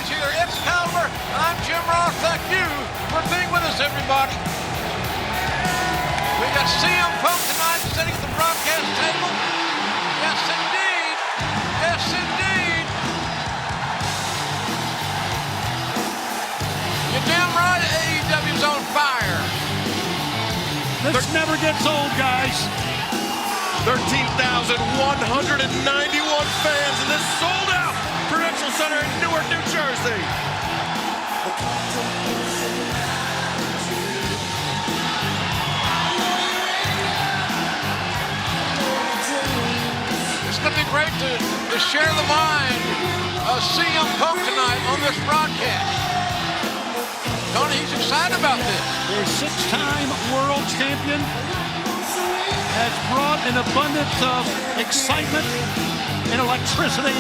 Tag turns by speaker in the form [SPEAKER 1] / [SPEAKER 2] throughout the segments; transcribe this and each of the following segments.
[SPEAKER 1] ladies, here, Excalibur. I'm Jim Ross. Thank you for being with us, everybody. We got CM Punk tonight sitting at the broadcast table. Yes, indeed. Yes, indeed. You're damn right, AEW's on fire.
[SPEAKER 2] This never gets old, guys.
[SPEAKER 3] 13,191 fans in this sold-out Prudential Center in Newark, New Jersey.
[SPEAKER 1] It's going to be great to share the mind of CM Punk tonight on this broadcast. Tony, he's excited about this.
[SPEAKER 2] The six-time world champion has brought an abundance of excitement and electricity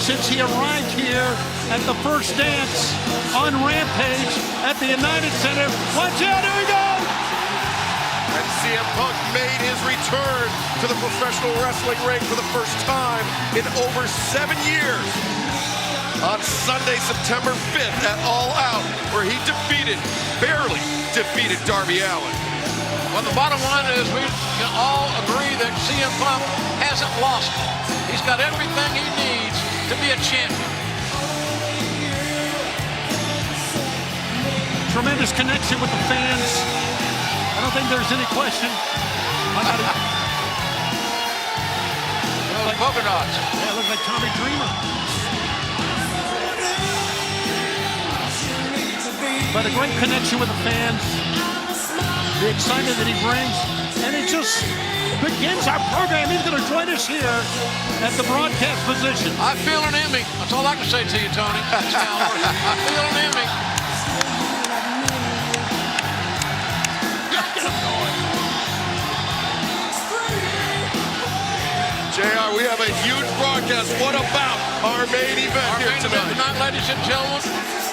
[SPEAKER 2] since he arrived here at the first dance on Rampage at the United Center. Watch out, here we go!
[SPEAKER 3] And CM Punk made his return to the professional wrestling ring for the first time in over 7 years. On Sunday, September 5th at All Out, where he barely defeated Darby Allin.
[SPEAKER 1] Well, the bottom line is we can all agree that CM Punk hasn't lost it. He's got everything he needs to be a champion.
[SPEAKER 2] Tremendous connection with the fans. I don't think there's any question.
[SPEAKER 1] Like polka dots.
[SPEAKER 2] Yeah, it looks like Tommy Dreamer. But a great connection with the fans. The excitement that he brings, and it just begins our program. He's going to join us here at the broadcast position.
[SPEAKER 1] I feel an Emmy. That's all I can say to you, Tony. I feel an Emmy.
[SPEAKER 2] Get him going.
[SPEAKER 3] JR, we have a huge broadcast. What about our main event here tonight?
[SPEAKER 1] Ladies and gentlemen,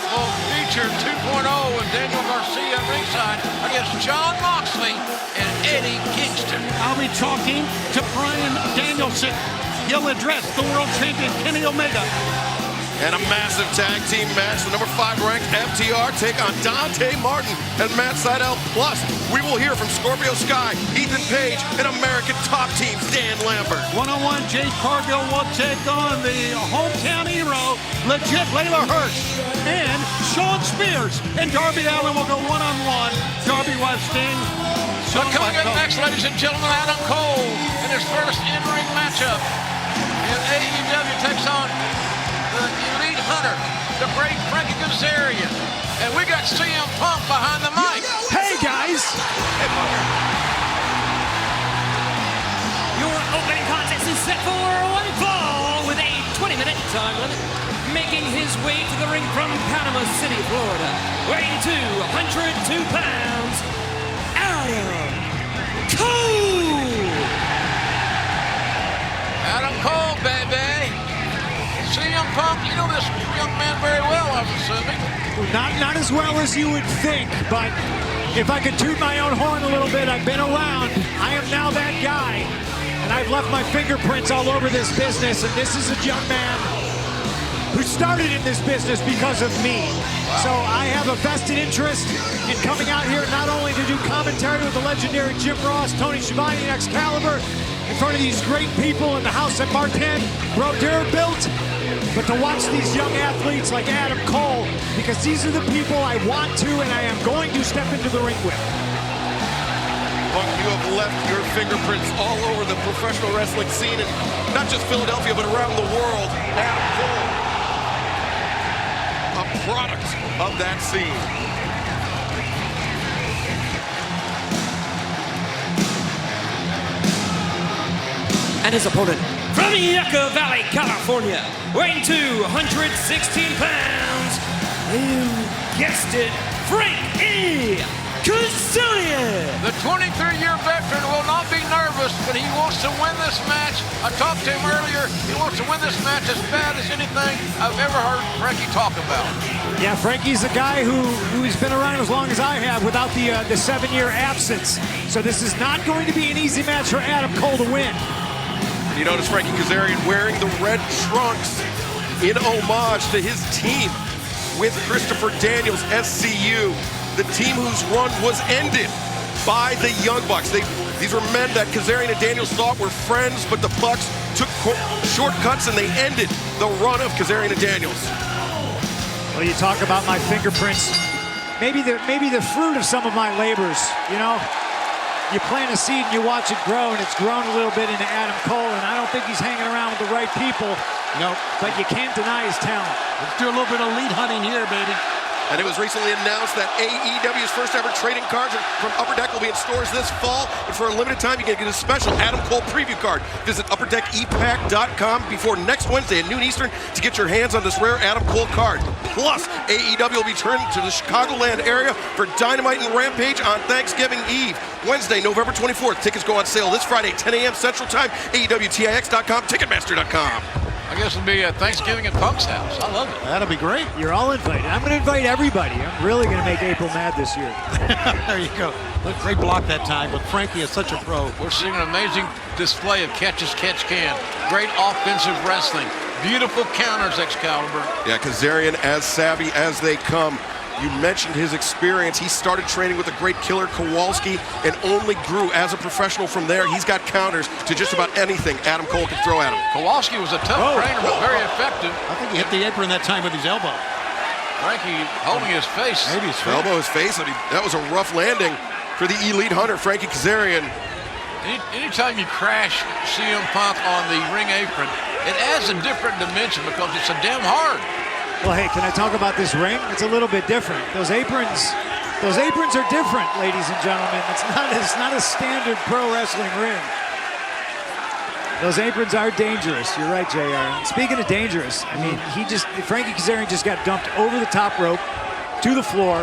[SPEAKER 1] will feature 2.0 and Daniel Garcia ringside against Jon Moxley and Eddie Kingston.
[SPEAKER 2] I'll be talking to Bryan Danielson. He'll address the world champion Kenny Omega.
[SPEAKER 3] And a massive tag team match. The number 5 ranked FTR take on Dante Martin and Matt Sydal. Plus, we will hear from Scorpio Sky, Ethan Page, and American Top Team's Dan Lambert.
[SPEAKER 2] One-on-one, Jade Cargill will take on the hometown hero, legit Layla Hirsch. And Shawn Spears and Darby Allin will go one-on-one. Darby was Sting.
[SPEAKER 1] So coming up next, ladies and gentlemen, Adam Cole in his first in-ring matchup. And AEW takes on the Elite Hunter, the great Frankie Kazarian. And we got CM Punk behind the mic.
[SPEAKER 2] Hey, guys.
[SPEAKER 1] Hey, Parker.
[SPEAKER 4] Your opening contest is set for one fall with a 20-minute time limit. Making his way to the ring from Panama City, Florida, weighing 202 pounds, Adam Cole.
[SPEAKER 1] Adam Cole, baby. CM Punk, you know this young man very well, I'm assuming.
[SPEAKER 5] Not as well as you would think, but if I could toot my own horn a little bit, I've been around. I am now that guy, and I've left my fingerprints all over this business, and this is a young man who started in this business because of me. Wow. So I have a vested interest in coming out here not only to do commentary with the legendary Jim Ross, Tony Schiavone, and Excalibur, in front of these great people in the house that Martin Brodeur built, but to watch these young athletes like Adam Cole, because these are the people I want to and I am going to step into the ring with.
[SPEAKER 3] Punk, you have left your fingerprints all over the professional wrestling scene, and not just Philadelphia, but around the world. Adam Cole, a product of that scene.
[SPEAKER 4] And his opponent from Yucca Valley, California, weighing 216 pounds, you guessed it, Frank E. Kazarian.
[SPEAKER 1] The 23-year veteran will not be nervous, but he wants to win this match. I talked to him earlier. He wants to win this match as bad as anything I've ever heard Frankie talk about.
[SPEAKER 5] Yeah, Frankie's a guy who's been around as long as I have without the 7-year absence. So this is not going to be an easy match for Adam Cole to win.
[SPEAKER 3] You notice Frankie Kazarian wearing the red trunks in homage to his team, with Christopher Daniels, SCU, the team whose run was ended by the Young Bucks. These were men that Kazarian and Daniels thought were friends, but the Bucks took shortcuts and they ended the run of Kazarian and Daniels.
[SPEAKER 5] Well, you talk about my fingerprints. Maybe the fruit of some of my labors, you know? You plant a seed and you watch it grow, and it's grown a little bit into Adam Cole, and I don't think he's hanging around with the right people.
[SPEAKER 2] No.
[SPEAKER 5] But you can't deny his talent.
[SPEAKER 2] Let's do a little bit of lead hunting here, baby.
[SPEAKER 3] And it was recently announced that AEW's first ever trading cards from Upper Deck will be in stores this fall. And for a limited time, you can get a special Adam Cole preview card. Visit UpperDeckEPack.com before next Wednesday at noon Eastern to get your hands on this rare Adam Cole card. Plus, AEW will be turning to the Chicagoland area for Dynamite and Rampage on Thanksgiving Eve. Wednesday, November 24th. Tickets go on sale this Friday, 10 a.m. Central Time. AEWTIX.com, Ticketmaster.com.
[SPEAKER 1] I guess it'll be Thanksgiving at Punk's house. I love it.
[SPEAKER 2] That'll be great.
[SPEAKER 5] You're all invited. I'm going to invite everybody. I'm really going to make April mad this year.
[SPEAKER 2] There you go. Look, great block that time, but Frankie is such a pro.
[SPEAKER 1] We're seeing an amazing display of catch as catch can. Great offensive wrestling. Beautiful counters, Excalibur.
[SPEAKER 3] Yeah, Kazarian as savvy as they come. You mentioned his experience. He started training with the great Killer Kowalski and only grew as a professional from there. He's got counters to just about anything Adam Cole can throw at him.
[SPEAKER 1] Kowalski was a tough trainer, but very effective.
[SPEAKER 2] I think he hit the apron that time with his elbow.
[SPEAKER 1] Frankie holding his face.
[SPEAKER 2] Maybe his
[SPEAKER 3] Elbow his face. That was a rough landing for the elite hunter, Frankie Kazarian.
[SPEAKER 1] Anytime you crash CM Punk on the ring apron, it adds a different dimension because it's so damn hard.
[SPEAKER 5] Well, hey, can I talk about this ring? It's a little bit different. Those aprons are different, ladies and gentlemen. It's not a standard pro wrestling ring. Those aprons are dangerous. You're right, JR. Speaking of dangerous, I mean, Frankie Kazarian just got dumped over the top rope to the floor.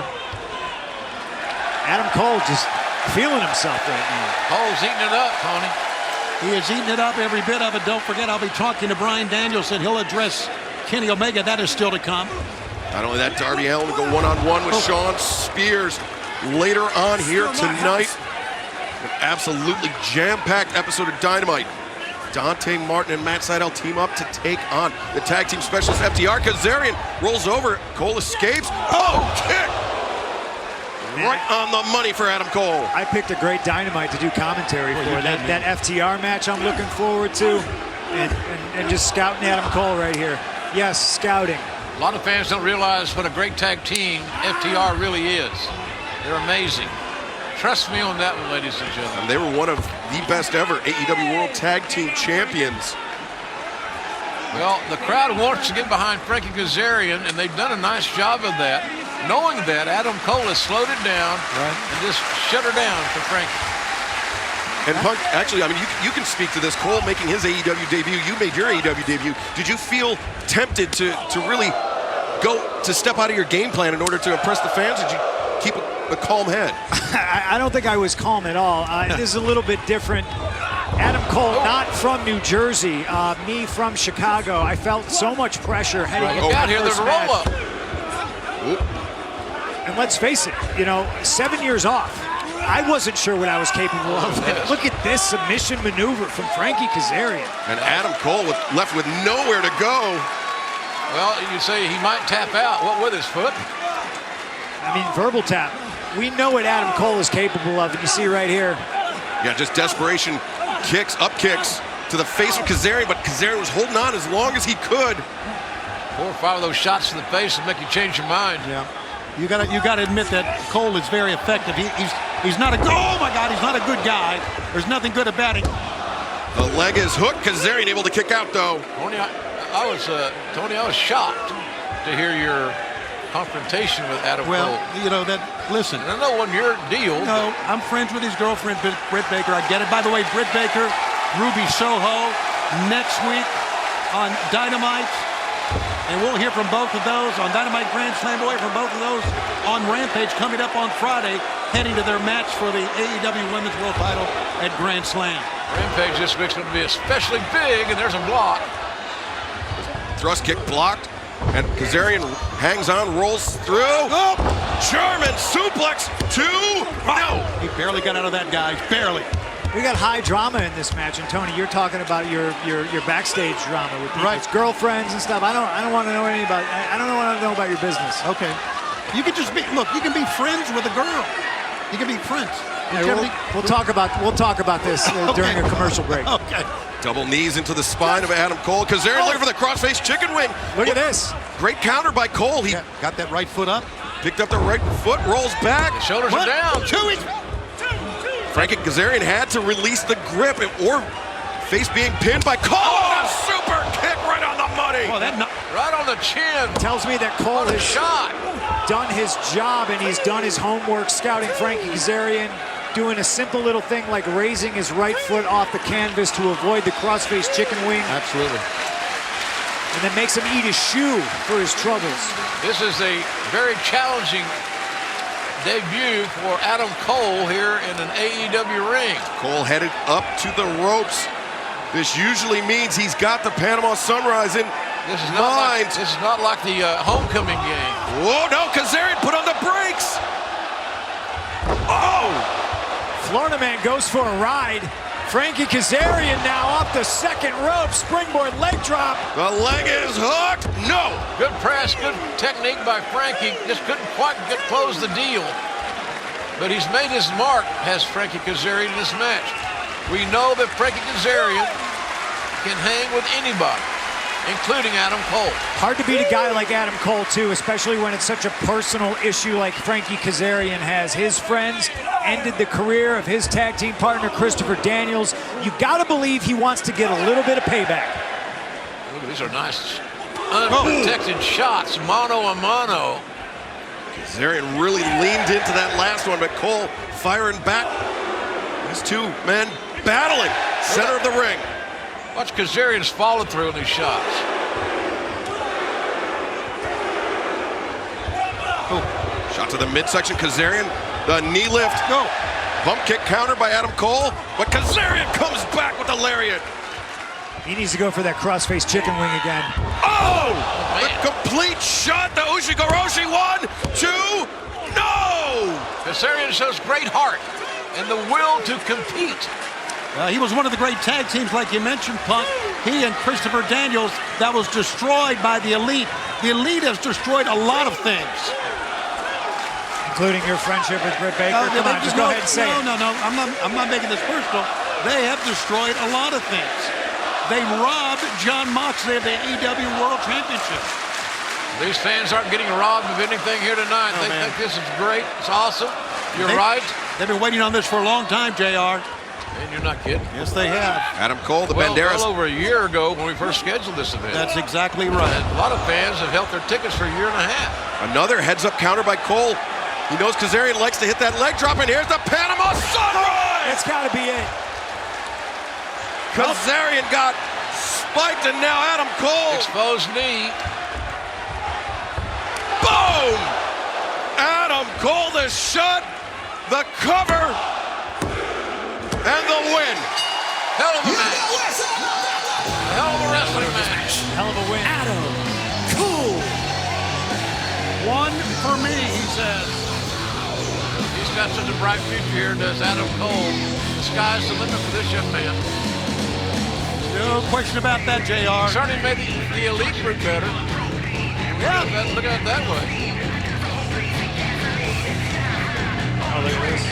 [SPEAKER 5] Adam Cole just feeling himself right now.
[SPEAKER 1] Cole's eating it up, Tony.
[SPEAKER 2] He is eating it up, every bit of it. Don't forget, I'll be talking to Bryan Danielson. He'll address Kenny Omega. That is still to come.
[SPEAKER 3] Not only that, Darby Allin will go one-on-one with Shawn Spears later on here tonight. An absolutely jam-packed episode of Dynamite. Dante Martin and Matt Sydal team up to take on the tag team specialist FTR. Kazarian rolls over. Cole escapes. Oh, kick! Right on the money for Adam Cole.
[SPEAKER 5] I picked a great Dynamite to do commentary for. That FTR match I'm looking forward to. And just scouting Adam Cole right here. Yes, scouting.
[SPEAKER 1] A lot of fans don't realize what a great tag team FTR really is. They're amazing. Trust me on that one, ladies and gentlemen.
[SPEAKER 3] And they were one of the best ever AEW World Tag Team Champions.
[SPEAKER 1] Well, the crowd wants to get behind Frankie Kazarian, and they've done a nice job of that. Knowing that, Adam Cole has slowed it down and just shut her down for Frankie.
[SPEAKER 3] And Punk, actually, I mean, you can speak to this. Cole making his AEW debut. You made your AEW debut. Did you feel tempted to really step out of your game plan in order to impress the fans? Or did you keep a calm head?
[SPEAKER 5] I don't think I was calm at all. This is a little bit different. Adam Cole, not from New Jersey, me from Chicago. I felt so much pressure heading into
[SPEAKER 1] Look out here, there's a roll-up.
[SPEAKER 5] And let's face it, 7 years off. I wasn't sure what I was capable of.
[SPEAKER 1] Yes.
[SPEAKER 5] Look at this submission maneuver from Frankie Kazarian.
[SPEAKER 3] And Adam Cole left with nowhere to go.
[SPEAKER 1] Well, you say he might tap out. What with his foot?
[SPEAKER 5] I mean, verbal tap. We know what Adam Cole is capable of, and you see right here.
[SPEAKER 3] Yeah, just desperation kicks, up kicks to the face of Kazarian, but Kazarian was holding on as long as he could.
[SPEAKER 1] 4 or 5 of those shots to the face will make you change your mind.
[SPEAKER 2] Yeah. You gotta admit that Cole is very effective. He's not oh my God, he's not a good guy. There's nothing good about him.
[SPEAKER 3] The leg is hooked. Kazarian able to kick out though.
[SPEAKER 1] Tony, I was shocked to hear your confrontation with Adam
[SPEAKER 2] Well,
[SPEAKER 1] Cole.
[SPEAKER 2] listen.
[SPEAKER 1] I know wasn't your deal.
[SPEAKER 2] No, I'm friends with his girlfriend, Britt Baker. I get it. By the way, Britt Baker, Ruby Soho, next week on Dynamite. And we'll hear from both of those on Dynamite Grand Slam. We'll hear from both of those on Rampage coming up on Friday, heading to their match for the AEW Women's World Title at Grand Slam.
[SPEAKER 1] Rampage this week's going to be especially big, and there's a block.
[SPEAKER 3] Thrust kick blocked, and Kazarian hangs on, rolls through. Oh! German suplex 2. No!
[SPEAKER 2] He barely got out of that, guys. Barely.
[SPEAKER 5] We got high drama in this match, and Tony, you're talking about your backstage drama with people's girlfriends and stuff. I don't want to know anything about. I don't want to know about your business.
[SPEAKER 2] Okay. You can just be. Look, you can be friends with a girl. You can be friends.
[SPEAKER 5] We'll talk about this during a commercial break.
[SPEAKER 2] Okay.
[SPEAKER 3] Double knees into the spine of Adam Cole. Kazarian looking for the crossface chicken wing.
[SPEAKER 5] Look at this.
[SPEAKER 3] Great counter by Cole. He
[SPEAKER 2] Got that right foot up.
[SPEAKER 3] picked up the right foot, rolls back.
[SPEAKER 1] The shoulders are down.
[SPEAKER 3] Frankie Kazarian had to release the grip or face being pinned by Cole. Oh, super kick right on the money.
[SPEAKER 2] Oh, that.
[SPEAKER 1] Right on the chin.
[SPEAKER 5] Tells me that Cole
[SPEAKER 1] What a
[SPEAKER 5] has
[SPEAKER 1] shot.
[SPEAKER 5] done his job and he's done his homework scouting Frankie Kazarian, doing a simple little thing like raising his right foot off the canvas to avoid the crossface chicken wing,
[SPEAKER 2] Absolutely.
[SPEAKER 5] and then makes him eat his shoe for his troubles.
[SPEAKER 1] This is a very challenging debut for Adam Cole here in an AEW ring.
[SPEAKER 3] Cole headed up to the ropes. This usually means he's got the Panama Sunrise in
[SPEAKER 1] This is not
[SPEAKER 3] mind.
[SPEAKER 1] like the homecoming game.
[SPEAKER 3] Whoa, no, Kazarian put on the brakes. Oh!
[SPEAKER 5] Florida Man goes for a ride. Frankie Kazarian now off the second rope, springboard leg drop.
[SPEAKER 3] The leg is hooked. No.
[SPEAKER 1] Good press, good technique by Frankie. Just couldn't quite close the deal. But he's made his mark, has Frankie Kazarian in this match. We know that Frankie Kazarian can hang with anybody, including Adam Cole.
[SPEAKER 5] Hard to beat a guy like Adam Cole, too, especially when it's such a personal issue like Frankie Kazarian has. His friends ended the career of his tag team partner, Christopher Daniels. You gotta believe he wants to get a little bit of payback.
[SPEAKER 1] Look, these are nice, unprotected shots, mano a mano.
[SPEAKER 3] Kazarian really leaned into that last one, but Cole firing back. These two men battling center of the ring.
[SPEAKER 1] Watch Kazarian's follow through on these shots.
[SPEAKER 3] Shot to the midsection, Kazarian, the knee lift. No. Bump kick counter by Adam Cole, but Kazarian comes back with the lariat.
[SPEAKER 5] He needs to go for that crossface chicken wing again.
[SPEAKER 3] Oh! The
[SPEAKER 1] man.
[SPEAKER 3] complete shot, the Ushigoroshi, 1, 2, no!
[SPEAKER 1] Kazarian shows great heart and the will to compete.
[SPEAKER 2] He was one of the great tag teams, like you mentioned, Punk. He and Christopher Daniels, that was destroyed by the Elite. The Elite has destroyed a lot of things.
[SPEAKER 5] Including your friendship with Britt Baker. Come on, just go ahead and say it.
[SPEAKER 2] No. I'm not making this personal. They have destroyed a lot of things. They robbed Jon Moxley of the AEW World Championship.
[SPEAKER 1] These fans aren't getting robbed of anything here tonight. They think this is great. It's awesome. You're right.
[SPEAKER 2] They've been waiting on this for a long time, JR.
[SPEAKER 1] And you're not kidding.
[SPEAKER 2] Yes, they have.
[SPEAKER 3] Adam Cole, the
[SPEAKER 1] Well
[SPEAKER 3] Banderas.
[SPEAKER 1] over a year ago when we first scheduled this event.
[SPEAKER 2] That's exactly right.
[SPEAKER 1] And a lot of fans have held their tickets for a year and a half.
[SPEAKER 3] Another heads-up counter by Cole. He knows Kazarian likes to hit that leg drop, and here's the Panama Sunrise!
[SPEAKER 5] It's got to be it.
[SPEAKER 3] Kazarian got spiked, and now Adam Cole.
[SPEAKER 1] Exposed knee.
[SPEAKER 3] Boom! Adam Cole, the shot, the cover, and the win.
[SPEAKER 1] Hell of a match. Hell of a wrestling match.
[SPEAKER 5] Hell of a win.
[SPEAKER 4] Adam Cole.
[SPEAKER 2] One for me, he says.
[SPEAKER 1] He's got such a bright future here, does Adam Cole. The sky's the limit for this young man.
[SPEAKER 2] No question about that, JR.
[SPEAKER 1] Certainly made the Elite group better. Yeah. Look at it that way.
[SPEAKER 5] Oh, look at this.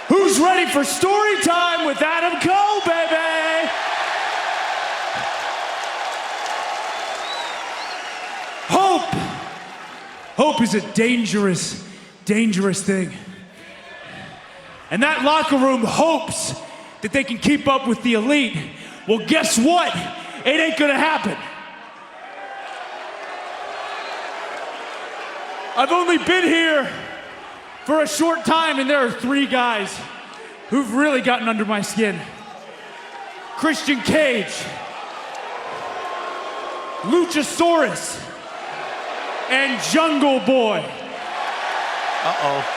[SPEAKER 6] Who's ready for story time with Adam Cole, baby? Hope. Hope is a dangerous, dangerous thing. And that locker room hopes that they can keep up with the Elite. Well, guess what? It ain't gonna happen. I've only been here for a short time, and there are 3 guys who've really gotten under my skin. Christian Cage, Luchasaurus, and Jungle Boy.
[SPEAKER 2] Uh-oh.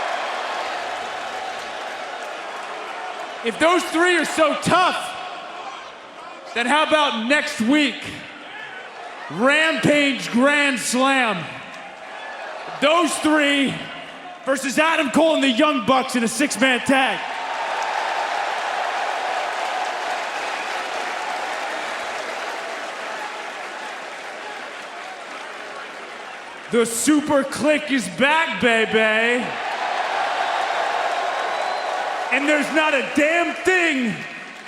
[SPEAKER 6] If those 3 are so tough, then how about next week Rampage Grand Slam. Those three versus Adam Cole and the Young Bucks in a six-man tag. The Super Click is back, baby. And there's not a damn thing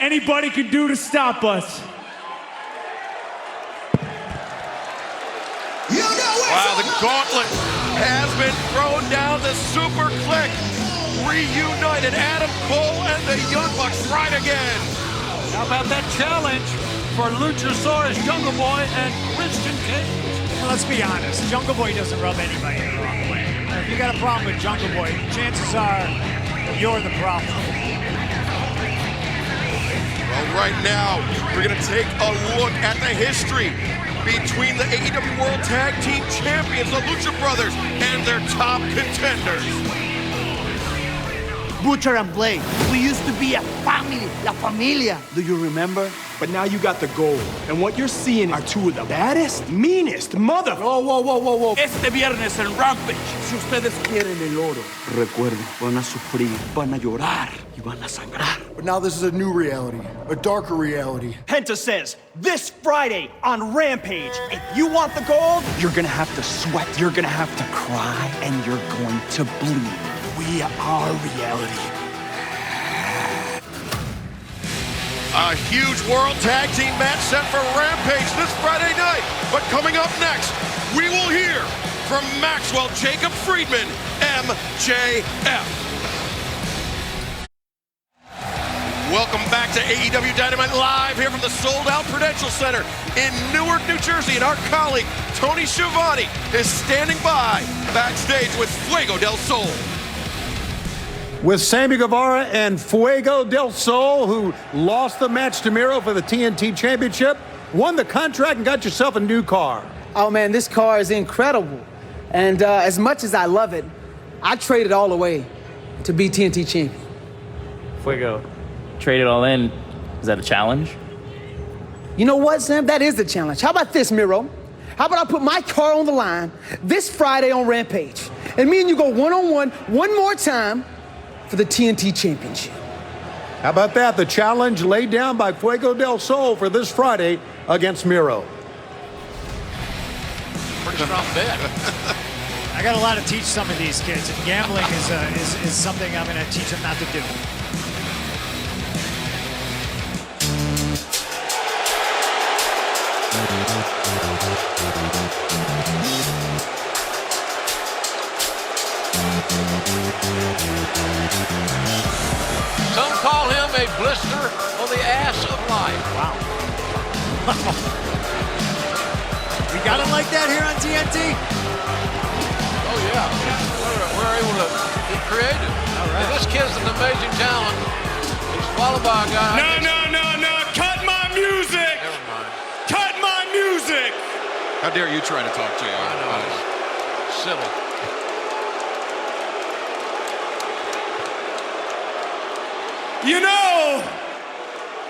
[SPEAKER 6] anybody can do to stop us.
[SPEAKER 3] Wow, the gauntlet has been thrown down. The Super Click reunited. Adam Cole and the Young Bucks right again.
[SPEAKER 2] How about that challenge for Luchasaurus, Jungle Boy, and Christian Cage?
[SPEAKER 5] Well, let's be honest. Jungle Boy doesn't rub anybody the wrong way. If you got a problem with Jungle Boy, chances are you're the problem.
[SPEAKER 3] Well, right now, we're going to take a look at the history between the AEW World Tag Team Champions, the Lucha Brothers, and their top contenders.
[SPEAKER 7] Butcher and Blade, we used to be a family, la familia. Do you remember?
[SPEAKER 8] But now you got the gold. And what you're seeing are two of the baddest, meanest mother...
[SPEAKER 7] Whoa.
[SPEAKER 8] Este viernes en Rampage.
[SPEAKER 7] Si ustedes quieren el oro, recuerden, van a sufrir, van a llorar y van a sangrar.
[SPEAKER 9] But now this is a new reality, a darker reality.
[SPEAKER 8] Penta says, this Friday on Rampage, if you want the gold,
[SPEAKER 7] You're gonna have to sweat, you're gonna have to cry, and you're going to bleed.
[SPEAKER 8] we are reality.
[SPEAKER 3] A huge World Tag Team match set for Rampage this Friday night. But coming up next, we will hear from Maxwell Jacob Friedman, MJF. Welcome back to AEW Dynamite Live here from the sold-out Prudential Center in Newark, New Jersey. And our colleague, Tony Schiavone, is standing by backstage with Fuego del Sol.
[SPEAKER 10] With Sammy Guevara and Fuego del Sol, who lost the match to Miro for the TNT Championship, won the contract and got yourself a new car.
[SPEAKER 11] Oh man, this car is incredible. And as much as I love it, I traded all away to be TNT champion.
[SPEAKER 12] Fuego, trade it all in. Is that a challenge?
[SPEAKER 11] You know what, Sam? That is the challenge. How about this, Miro? How about I put my car on the line this Friday on Rampage, and me and you go one-on-one one more time for the TNT Championship.
[SPEAKER 10] How about that? The challenge laid down by Fuego del Sol for this Friday against Miro.
[SPEAKER 1] Pretty strong bet.
[SPEAKER 5] I got a lot to teach some of these kids, and gambling is something I'm going to teach them not to do.
[SPEAKER 1] Some call him a blister on the ass of life.
[SPEAKER 5] Wow. We got him like that here on TNT?
[SPEAKER 1] Oh, yeah. We're able to be creative. All right. And this kid's an amazing talent. He's followed by a guy.
[SPEAKER 8] No. Cut my music.
[SPEAKER 1] Never mind.
[SPEAKER 8] Cut my music.
[SPEAKER 3] How dare you try to talk, JR?
[SPEAKER 1] I know. It's silly.
[SPEAKER 8] You know,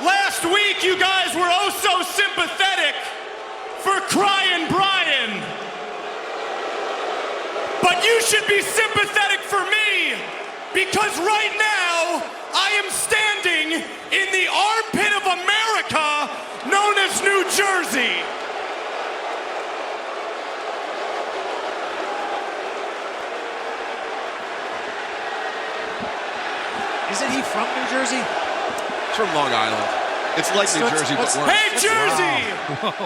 [SPEAKER 8] last week you guys were oh so sympathetic for crying Brian. But you should be sympathetic for me, because right now I am standing in the armpit of America known as New Jersey.
[SPEAKER 5] Isn't he from New Jersey?
[SPEAKER 3] It's from Long Island. It's like New Jersey, but worse.
[SPEAKER 8] Hey, Jersey!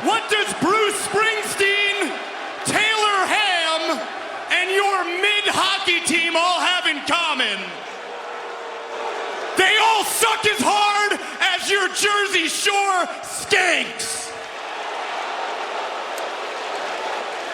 [SPEAKER 8] What does Bruce Springsteen, Taylor Ham, and your mid-hockey team all have in common? They all suck as hard as your Jersey Shore skanks.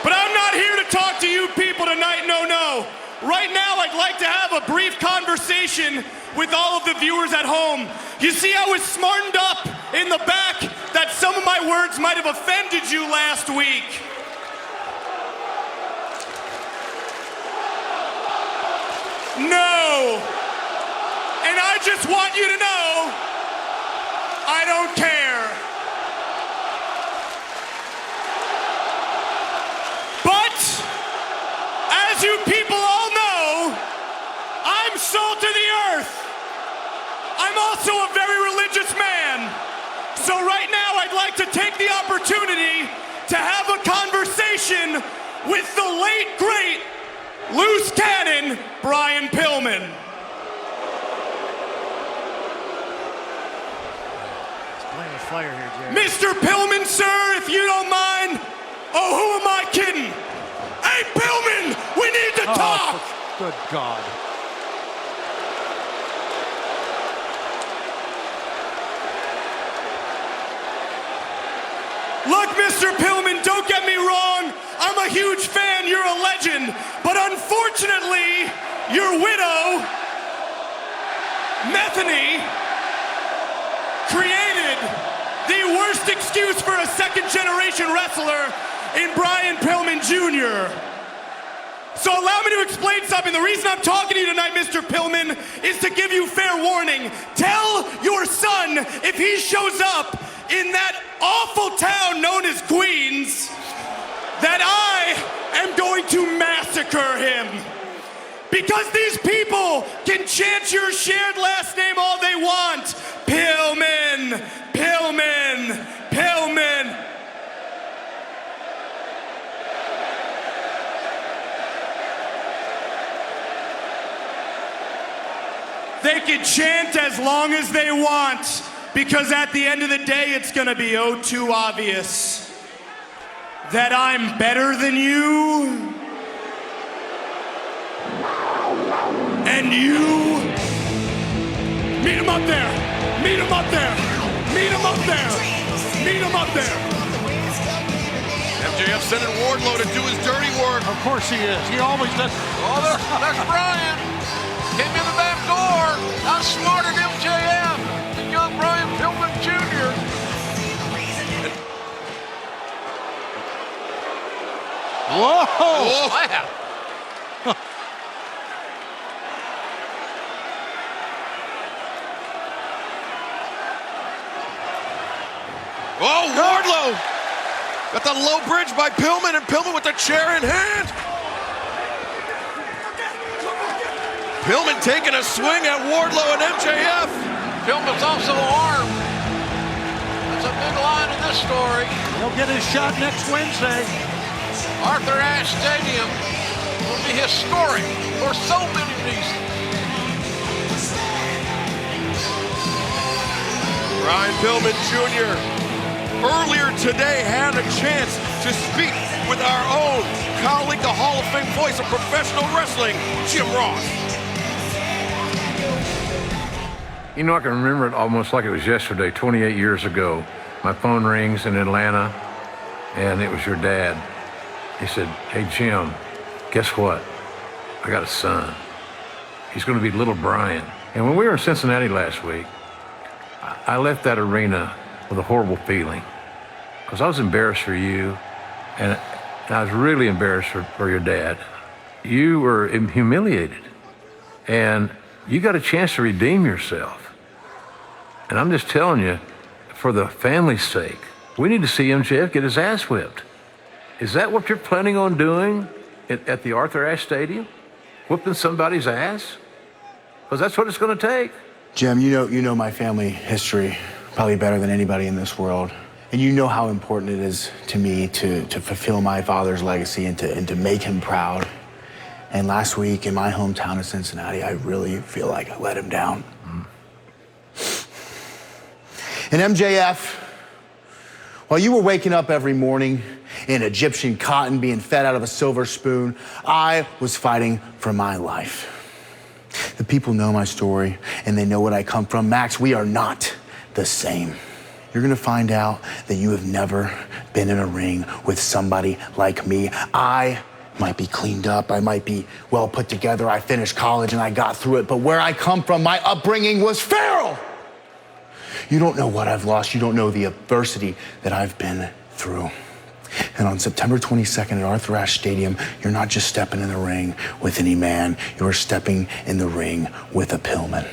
[SPEAKER 8] But I'm not here to talk to you people tonight, no. Right now, I'd like to have a brief conversation with all of the viewers at home. You see, I was smartened up in the back that some of my words might have offended you last week. No. And I just want you to know, I don't care. also a very religious man. So right now, I'd like to take the opportunity to have a conversation with the late, great, loose cannon, Brian Pillman.
[SPEAKER 5] Playing with fire here, Jerry.
[SPEAKER 8] Mr. Pillman, sir, if you don't mind. Oh, who am I kidding? Hey, Pillman, we need to talk.
[SPEAKER 5] Good God.
[SPEAKER 8] Look, Mr. Pillman, don't get me wrong. I'm a huge fan. You're a legend. But unfortunately, your widow, Methany, created the worst excuse for a second-generation wrestler in Brian Pillman Jr. So allow me to explain something. The reason I'm talking to you tonight, Mr. Pillman, is to give you fair warning. Tell your son, if he shows up in that awful town known as Queens, that I am going to massacre him. Because these people can chant your shared last name all they want. Pillman, Pillman, Pillman. They can chant as long as they want, because at the end of the day, it's gonna be oh too obvious that I'm better than you, and you. Meet him up there, meet him up there, meet him up there, meet him up there.
[SPEAKER 3] MJF sending Wardlow to do his dirty work.
[SPEAKER 2] Of course he is. He always does.
[SPEAKER 1] Oh, there's Brian. Came in the back door. Outsmarted MJF. And young Brian Pillman Jr.
[SPEAKER 2] Whoa!
[SPEAKER 1] Wow.
[SPEAKER 3] Oh, Wardlow! Got the low bridge by Pillman, and Pillman with the chair in hand. Pillman taking a swing at Wardlow and MJF.
[SPEAKER 1] Pillman's also armed. That's a big line in this story.
[SPEAKER 2] He'll get his shot next Wednesday.
[SPEAKER 1] Arthur Ashe Stadium will be historic for so many reasons.
[SPEAKER 3] Brian Pillman Jr. earlier today had a chance to speak with our own colleague, the Hall of Fame voice of professional wrestling, Jim Ross.
[SPEAKER 13] You know, I can remember it almost like it was yesterday, 28 years ago. My phone rings in Atlanta, and it was your dad. He said, "Hey, Jim, guess what? I got a son. He's going to be little Brian." And when we were in Cincinnati last week, I left that arena with a horrible feeling because I was embarrassed for you, and I was really embarrassed for your dad. You were humiliated, and you got a chance to redeem yourself. And I'm just telling you, for the family's sake, we need to see MJF get his ass whipped. Is that what you're planning on doing at the Arthur Ashe Stadium? Whipping somebody's ass? Because that's what it's going to take.
[SPEAKER 14] Jim, you know my family history probably better than anybody in this world. And you know how important it is to me to fulfill my father's legacy and to make him proud. And last week in my hometown of Cincinnati, I really feel like I let him down. And MJF, while you were waking up every morning in Egyptian cotton, being fed out of a silver spoon, I was fighting for my life. The people know my story, and they know what I come from. Max, we are not the same. You're gonna find out that you have never been in a ring with somebody like me. I might be cleaned up, I might be well put together, I finished college and I got through it, but where I come from, my upbringing was feral. You don't know what I've lost, you don't know the adversity that I've been through. And on September 22nd at Arthur Ashe Stadium, you're not just stepping in the ring with any man, you're stepping in the ring with a Pillman.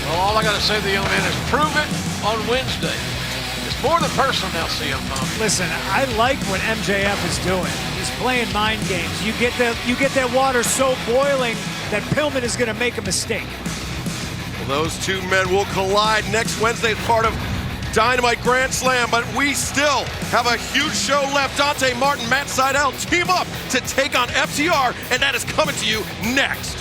[SPEAKER 1] Well, all I got to say to the young man is prove it on Wednesday. It's more than personal now, CM Punk.
[SPEAKER 5] Listen, I like what MJF is doing. He's playing mind games. You get that water so boiling that Pillman is going to make a mistake.
[SPEAKER 3] Those two men will collide next Wednesday as part of Dynamite Grand Slam, but we still have a huge show left. Dante Martin, Matt Sydal team up to take on FTR, and that is coming to you next.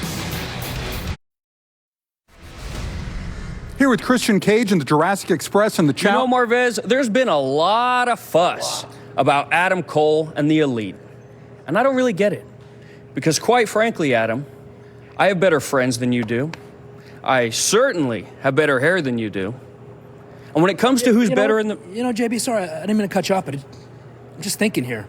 [SPEAKER 10] Here with Christian Cage and the Jurassic Express and the chat.
[SPEAKER 15] You know, Marvez, there's been a lot of fuss about Adam Cole and the Elite. And I don't really get it. Because quite frankly, Adam, I have better friends than you do. I certainly have better hair than you do. And when it comes to who's better in the...
[SPEAKER 16] You know, JB, sorry, I didn't mean to cut you off, but I'm just thinking here.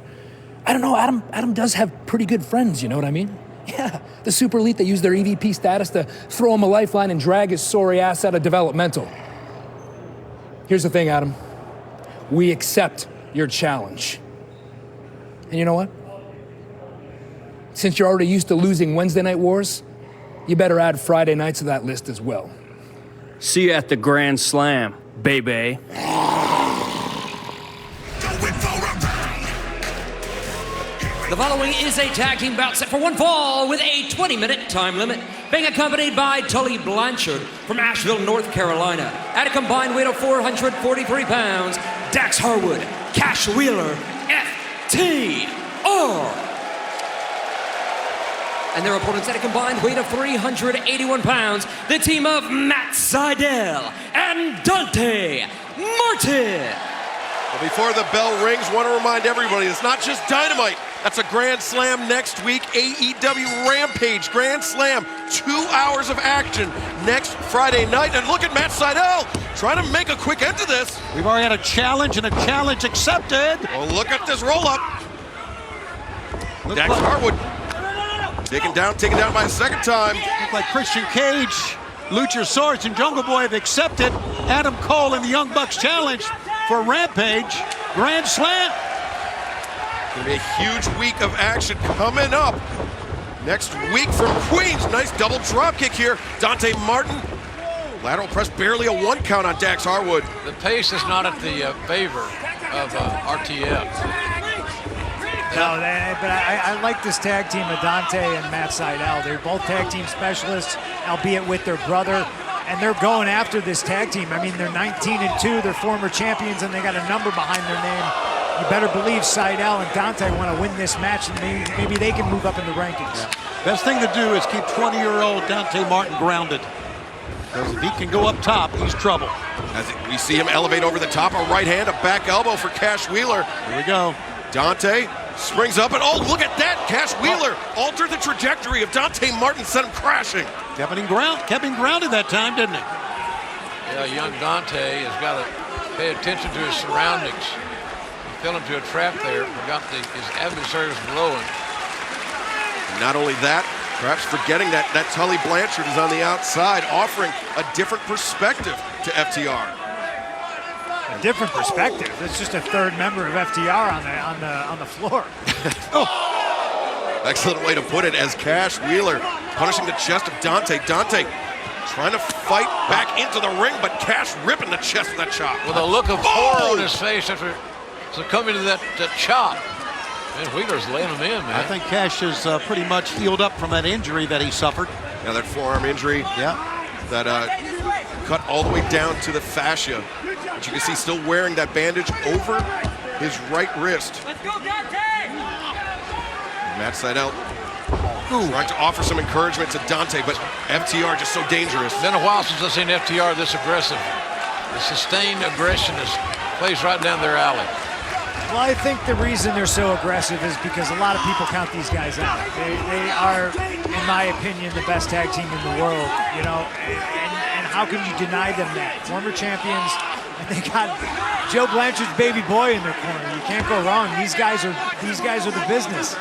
[SPEAKER 16] I don't know, Adam does have pretty good friends, you know what I mean? Yeah, the super elite that use their EVP status to throw him a lifeline and drag his sorry ass out of developmental. Here's the thing, Adam. We accept your challenge. And you know what? Since you're already used to losing Wednesday Night Wars, you better add Friday nights to that list as well.
[SPEAKER 15] See you at the Grand Slam, baby.
[SPEAKER 4] The following is a tag team bout set for one fall with a 20-minute time limit, being accompanied by Tully Blanchard from Asheville, North Carolina. At a combined weight of 443 pounds, Dax Harwood, Cash Wheeler, FTR. And their opponents at a combined weight of 381 pounds, the team of Matt Sydal and Dante Martin.
[SPEAKER 3] Well, before the bell rings, want to remind everybody, it's not just Dynamite. That's a Grand Slam next week. AEW Rampage Grand Slam. 2 hours of action next Friday night. And look at Matt Sydal trying to make a quick end to this.
[SPEAKER 2] We've already had a challenge and a challenge accepted.
[SPEAKER 3] Well, look at this roll-up. Dax Harwood taken down by a second time.
[SPEAKER 2] Look like Christian Cage, Luchasaurus, and Jungle Boy have accepted Adam Cole and the Young Bucks challenge for Rampage Grand Slam.
[SPEAKER 3] Gonna be a huge week of action coming up. Next week from Queens, nice double drop kick here. Dante Martin, lateral press, barely a 1 count on Dax Harwood.
[SPEAKER 1] The pace is not at the favor of RTF.
[SPEAKER 5] No, but I like this tag team of Dante and Matt Sydal. They're both tag team specialists, albeit with their brother, and they're going after this tag team. I mean, they're 19-2, they're former champions, and they got a number behind their name. You better believe Sydal and Dante want to win this match, and maybe they can move up in the rankings.
[SPEAKER 2] Yeah. Best thing to do is keep 20-year-old Dante Martin grounded. Because if he can go up top, he's trouble.
[SPEAKER 3] As we see him elevate over the top, a right hand, a back elbow for Cash Wheeler.
[SPEAKER 2] Here we go.
[SPEAKER 3] Dante springs up, and oh, look at that! Cash Wheeler altered the trajectory of Dante Martin, sent him crashing.
[SPEAKER 2] Kept him grounded that time, didn't he?
[SPEAKER 1] Yeah, young Dante has got to pay attention to his surroundings. He fell into a trap there, forgot his adversaries below him.
[SPEAKER 3] And not only that, perhaps forgetting that Tully Blanchard is on the outside, offering a different perspective to FTR.
[SPEAKER 5] A different perspective. It's just a third member of FTR on the floor.
[SPEAKER 3] Excellent way to put it, as Cash Wheeler punishing the chest of Dante. Dante trying to fight back into the ring, but Cash ripping the chest with that chop.
[SPEAKER 1] With a look of horror on his face after succumbing to that chop. Man, Wheeler's laying him in, man.
[SPEAKER 2] I think Cash is pretty much healed up from that injury that he suffered.
[SPEAKER 3] Yeah, that forearm injury.
[SPEAKER 2] Yeah.
[SPEAKER 3] That cut all the way down to the fascia. But you can see still wearing that bandage over his right wrist.
[SPEAKER 4] Let's go, Dante!
[SPEAKER 3] Matt Sydal trying to offer some encouragement to Dante, but FTR just so dangerous.
[SPEAKER 1] It's been a while since I've seen FTR this aggressive. The sustained aggression plays right down their alley.
[SPEAKER 5] Well, I think the reason they're so aggressive is because a lot of people count these guys out. They are, in my opinion, the best tag team in the world, you know, and how can you deny them that? Former champions, and they got Joe Blanchard's baby boy in their corner. You can't go wrong. These guys are the business.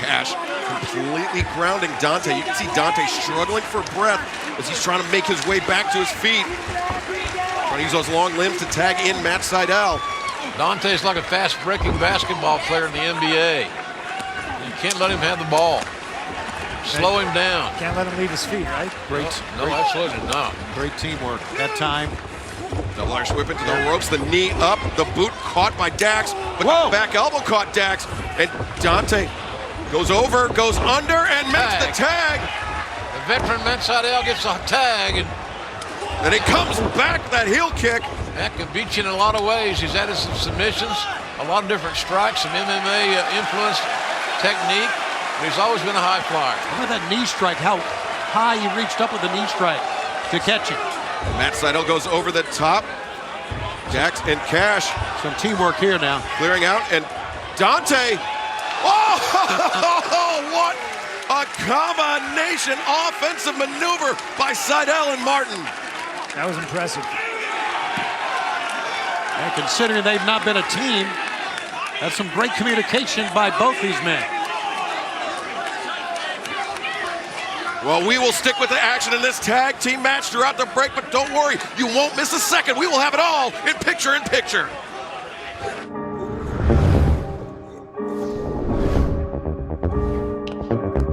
[SPEAKER 3] Cash completely grounding Dante. You can see Dante struggling for breath as he's trying to make his way back to his feet. Trying to use those long limbs to tag in Matt Sydal.
[SPEAKER 1] Dante's like a fast-breaking basketball player in the NBA. You can't let him have the ball. Slow him down.
[SPEAKER 5] Can't let him leave his feet, right?
[SPEAKER 1] No, absolutely not.
[SPEAKER 2] Great teamwork that time.
[SPEAKER 3] Double Irish whip into the ropes, the knee up, the boot caught by Dax, but the back elbow caught Dax, and Dante goes over, goes under, and makes the tag.
[SPEAKER 1] The The veteran Matt Sydal gets a tag,
[SPEAKER 3] and he comes back, that heel kick.
[SPEAKER 1] That can beat you in a lot of ways. He's added some submissions, a lot of different strikes, some MMA influenced technique, but he's always been a high flyer.
[SPEAKER 2] Look at that knee strike, how high he reached up with the knee strike to catch it.
[SPEAKER 3] Matt Sydal goes over the top. Dax and Cash.
[SPEAKER 2] Some teamwork here now.
[SPEAKER 3] Clearing out, and Dante. Oh, what a combination offensive maneuver by Sydal and Martin.
[SPEAKER 5] That was impressive.
[SPEAKER 2] And considering they've not been a team, that's some great communication by both these men.
[SPEAKER 3] Well, we will stick with the action in this tag team match throughout the break, but don't worry, you won't miss a second. We will have it all in picture-in-picture.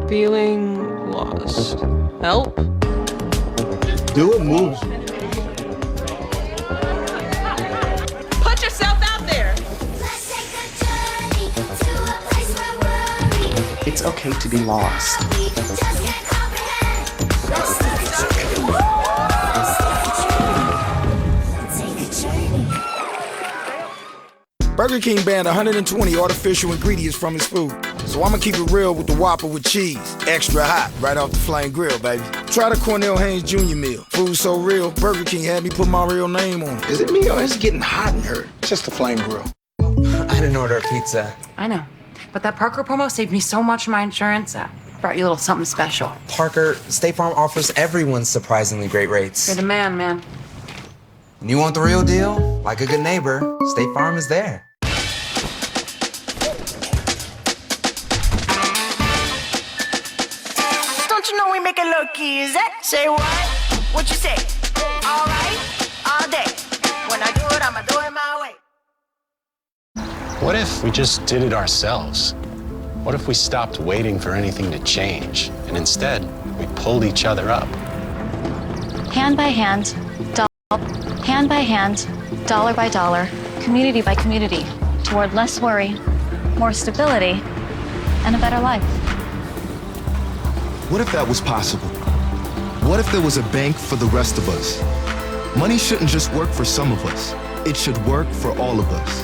[SPEAKER 17] Feeling lost. Help?
[SPEAKER 14] Do it, move.
[SPEAKER 17] Put yourself out there.
[SPEAKER 7] It's okay to be lost.
[SPEAKER 18] Burger King banned 120 artificial ingredients from his food. So I'ma keep it real with the Whopper with cheese. Extra hot, right off the flame grill, baby. Try the Cornell Haynes Jr. meal. Food so real, Burger King had me put my real name on it. Is it me or is it getting hot in here? It's just the flame grill.
[SPEAKER 19] I didn't order a pizza.
[SPEAKER 20] I know, but that Parker promo saved me so much in my insurance. Brought you a little something special.
[SPEAKER 19] Parker, State Farm offers everyone surprisingly great rates.
[SPEAKER 20] You're the man.
[SPEAKER 19] When you want the real deal, like a good neighbor, State Farm is there.
[SPEAKER 21] Don't you know we make it look easy? Say what? What you say? All right, all day. When I do it, I'ma do it my way.
[SPEAKER 22] What if we just did it ourselves? What if we stopped waiting for anything to change and instead we pulled each other up?
[SPEAKER 23] Hand by hand, dollar by dollar, community by community, toward less worry, more stability, and a better life.
[SPEAKER 24] What if that was possible? What if there was a bank for the rest of us? Money shouldn't just work for some of us. It should work for all of us.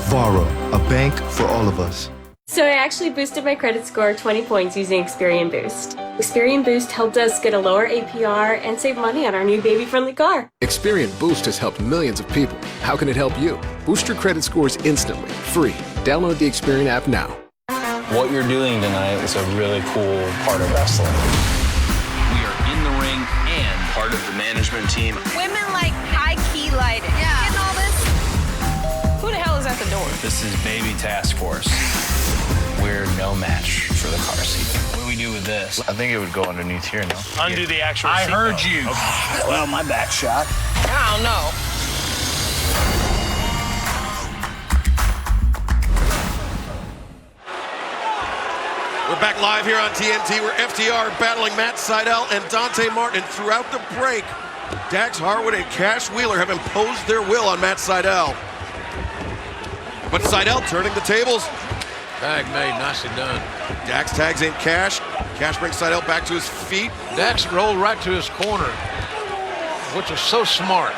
[SPEAKER 24] Varo, a bank for all of us.
[SPEAKER 25] So I actually boosted my credit score 20 points using Experian Boost. Experian Boost helped us get a lower APR and save money on our new baby-friendly car.
[SPEAKER 26] Experian Boost has helped millions of people. How can it help you? Boost your credit scores instantly, free. Download the Experian app now.
[SPEAKER 27] What you're doing tonight is a really cool part of wrestling.
[SPEAKER 28] We are in the ring and part of the management team.
[SPEAKER 29] Women like high-key lighting. Yeah. Getting all this? Who the hell is at the door?
[SPEAKER 27] This is Baby Task Force. We're no match for the car seat. What do we do with this?
[SPEAKER 28] I think it would go underneath here, no?
[SPEAKER 27] Undo the actual
[SPEAKER 28] I
[SPEAKER 27] seat
[SPEAKER 28] heard
[SPEAKER 27] belt.
[SPEAKER 28] you.
[SPEAKER 27] Okay. Well, my back shot.
[SPEAKER 29] I don't know.
[SPEAKER 3] We're back live here on TNT where FTR battling Matt Sydal and Dante Martin. Throughout the break, Dax Harwood and Cash Wheeler have imposed their will on Matt Sydal. But Sydal turning the tables.
[SPEAKER 1] Tag made, nicely done.
[SPEAKER 3] Dax tags in Cash. Cash brings Sydal back to his feet.
[SPEAKER 1] Dax rolled right to his corner, which is so smart.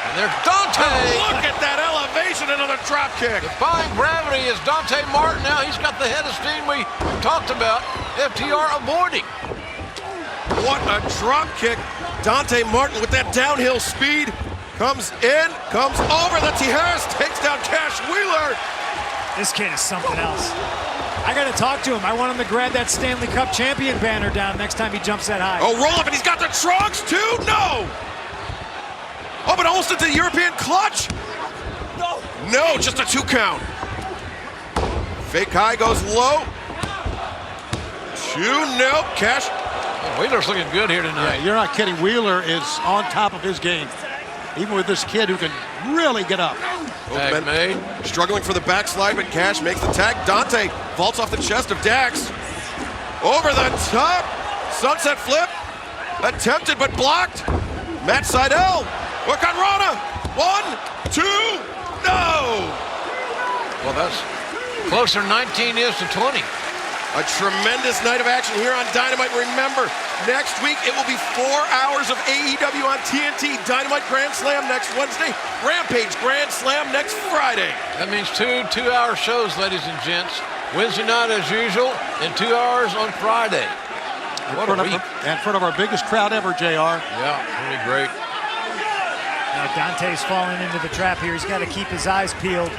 [SPEAKER 1] And there's Dante!
[SPEAKER 3] Oh, look at that elevation, another drop kick.
[SPEAKER 1] Defying gravity is Dante Martin now. He's got the head of steam we talked about. FTR avoiding.
[SPEAKER 3] What a drop kick. Dante Martin with that downhill speed. Comes in, comes over the Tijeras, takes down Cash Wheeler.
[SPEAKER 5] This kid is something else. I got to talk to him. I want him to grab that Stanley Cup champion banner down next time he jumps that high.
[SPEAKER 3] Oh, roll up, and he's got the trunks too? No! Oh, but almost into the European clutch. No, just a 2 count. Fake high goes low. 2, no, Cash.
[SPEAKER 1] Oh, Wheeler's looking good here tonight.
[SPEAKER 2] Yeah, you're not kidding. Wheeler is on top of his game. Even with this kid who can really get up.
[SPEAKER 3] Tag made. Struggling for the backslide, but Cash makes the tag. Dante vaults off the chest of Dax. Over the top. Sunset flip. Attempted but blocked. Matt Sydal. Work on Rana. 1, 2, no.
[SPEAKER 1] Well, that's closer 19 is to 20.
[SPEAKER 3] A tremendous night of action here on Dynamite. Remember, Next week, it will be 4 hours of AEW on TNT. Dynamite Grand Slam next Wednesday. Rampage Grand Slam next Friday.
[SPEAKER 1] That means two 2-hour shows, ladies and gents. Wednesday night as usual, and 2 hours on Friday. What a week.
[SPEAKER 2] In front of our biggest crowd ever, JR.
[SPEAKER 1] Yeah, pretty great.
[SPEAKER 5] Now Dante's falling into the trap here. He's got to keep his eyes peeled.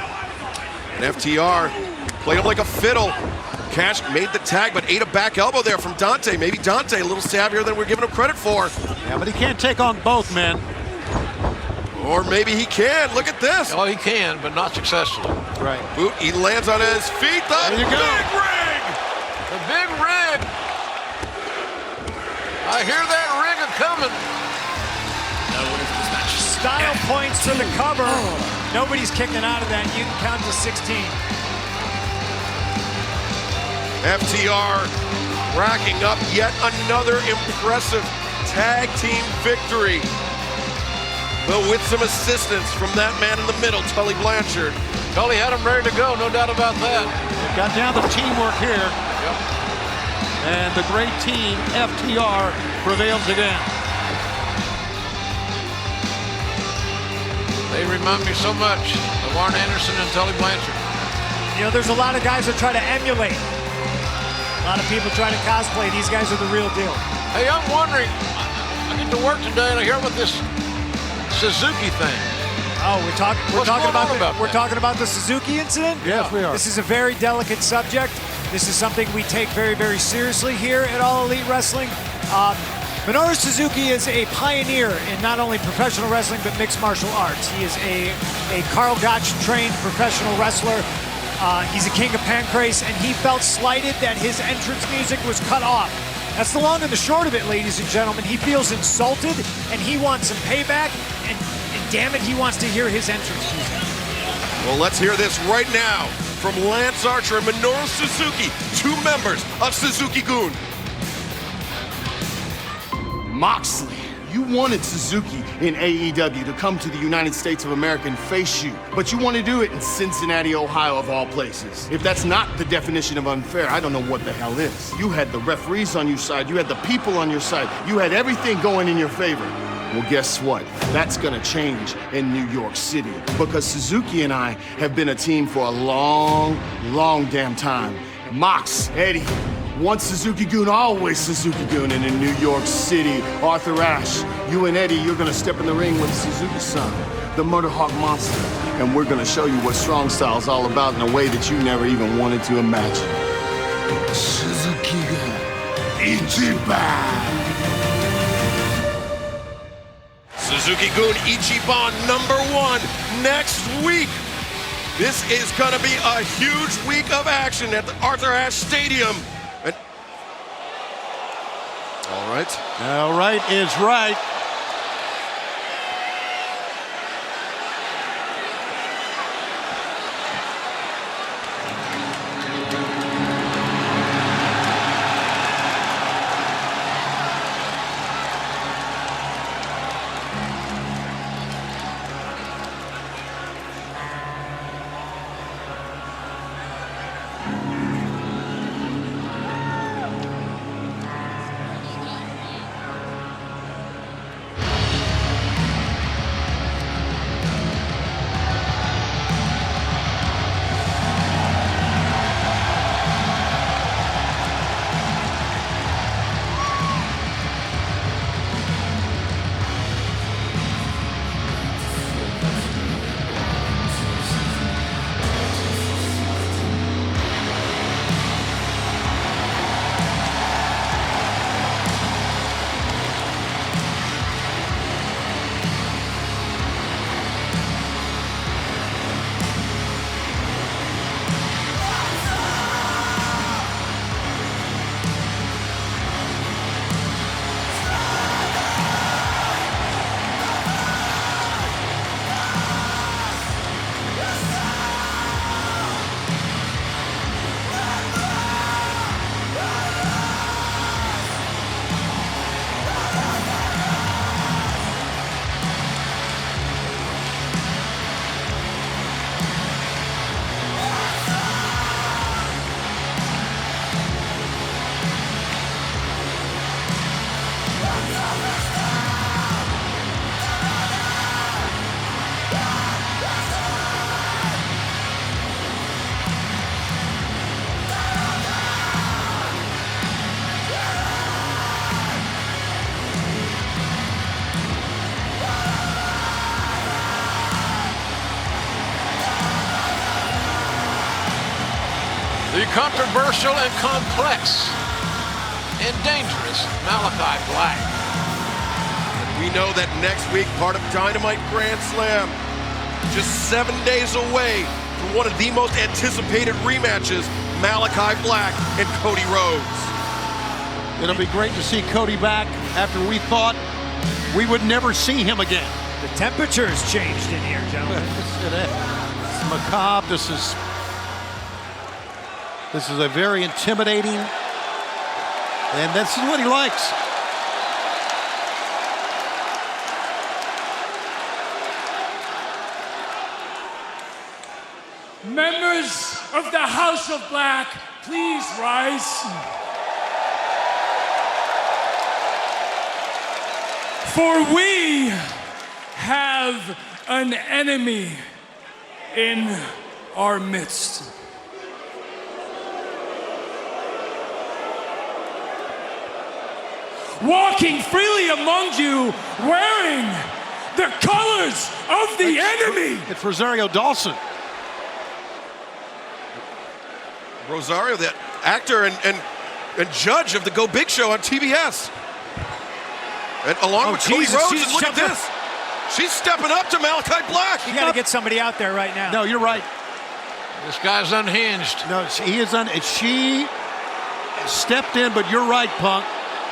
[SPEAKER 3] And FTR played him like a fiddle. Cash made the tag, but ate a back elbow there from Dante. Maybe Dante a little savvier than we're giving him credit for.
[SPEAKER 2] Yeah, but he can't take on both men.
[SPEAKER 3] Or maybe he can. Look at this.
[SPEAKER 1] Oh, he can, but not successfully.
[SPEAKER 2] Right.
[SPEAKER 3] Boot, he lands on his feet. The
[SPEAKER 2] There you go.
[SPEAKER 3] big rig!
[SPEAKER 1] The big rig. I hear that rig a-coming.
[SPEAKER 5] Style points to the cover. Nobody's kicking out of that. You can count to 16.
[SPEAKER 3] FTR racking up yet another impressive tag team victory. But with some assistance from that man in the middle, Tully Blanchard.
[SPEAKER 1] Tully had him ready to go, no doubt about that.
[SPEAKER 2] Got down to teamwork here.
[SPEAKER 1] Yep.
[SPEAKER 2] And the great team, FTR, prevails again.
[SPEAKER 1] They remind me so much of Arn Anderson and Tully Blanchard.
[SPEAKER 5] You know, there's a lot of guys that try to emulate. A lot of people try to cosplay. These guys are the real deal.
[SPEAKER 1] Hey, I'm wondering, I get to work today and I hear about this Suzuki thing.
[SPEAKER 5] Oh, we're talking about the Suzuki incident?
[SPEAKER 2] Yes, we are.
[SPEAKER 5] This is a very delicate subject. This is something we take very, very seriously here at All Elite Wrestling. Minoru Suzuki is a pioneer in not only professional wrestling, but mixed martial arts. He is a Karl Gotch-trained professional wrestler. He's a king of Pancrase, and he felt slighted that his entrance music was cut off. That's the long and the short of it, ladies and gentlemen. He feels insulted, and he wants some payback, and damn it, he wants to hear his entrance music.
[SPEAKER 3] Well, let's hear this right now from Lance Archer and Minoru Suzuki, 2 members of Suzuki-gun.
[SPEAKER 14] Moxley, you wanted Suzuki in AEW to come to the United States of America and face you, but you want to do it in Cincinnati, Ohio, of all places. If that's not the definition of unfair, I don't know what the hell is. You had the referees on your side, you had the people on your side, you had everything going in your favor. Well, guess what? That's gonna change in New York City, because Suzuki and I have been a team for a long, long damn time. Mox, Eddie, once Suzuki-gun, always Suzuki-gun. And in New York City, Arthur Ashe, you and Eddie, you're gonna step in the ring with Suzuki-san, the Murder Hawk Monster. And we're gonna show you what strong style's all about in a way that you never even wanted to imagine. Suzuki-gun, Ichiban!
[SPEAKER 3] Suzuki-gun Ichiban #1 next week. This is going to be a huge week of action at the Arthur Ashe Stadium. And all right.
[SPEAKER 2] All right is right.
[SPEAKER 1] controversial and complex and dangerous Malachi Black.
[SPEAKER 3] We know that next week, part of Dynamite Grand Slam, just 7 days away from one of the most anticipated rematches, Malachi Black and Cody Rhodes.
[SPEAKER 2] It'll be great to see Cody back after we thought we would never see him again.
[SPEAKER 5] The temperature's changed in here, gentlemen.
[SPEAKER 2] It's macabre. This is a very intimidating, and this is what he likes.
[SPEAKER 6] Members of the House of Black, please rise. For we have an enemy in our midst. Walking freely among you, wearing the colors of the enemy.
[SPEAKER 2] It's Rosario Dawson.
[SPEAKER 3] Rosario, the actor and judge of the Go Big Show on TBS. And along with Cody Rhodes, and look at this. She's stepping up to Malachi Black.
[SPEAKER 5] You got to get somebody out there right now.
[SPEAKER 2] No, you're right.
[SPEAKER 1] This guy's unhinged.
[SPEAKER 2] No, he is she stepped in, but you're right, Punk.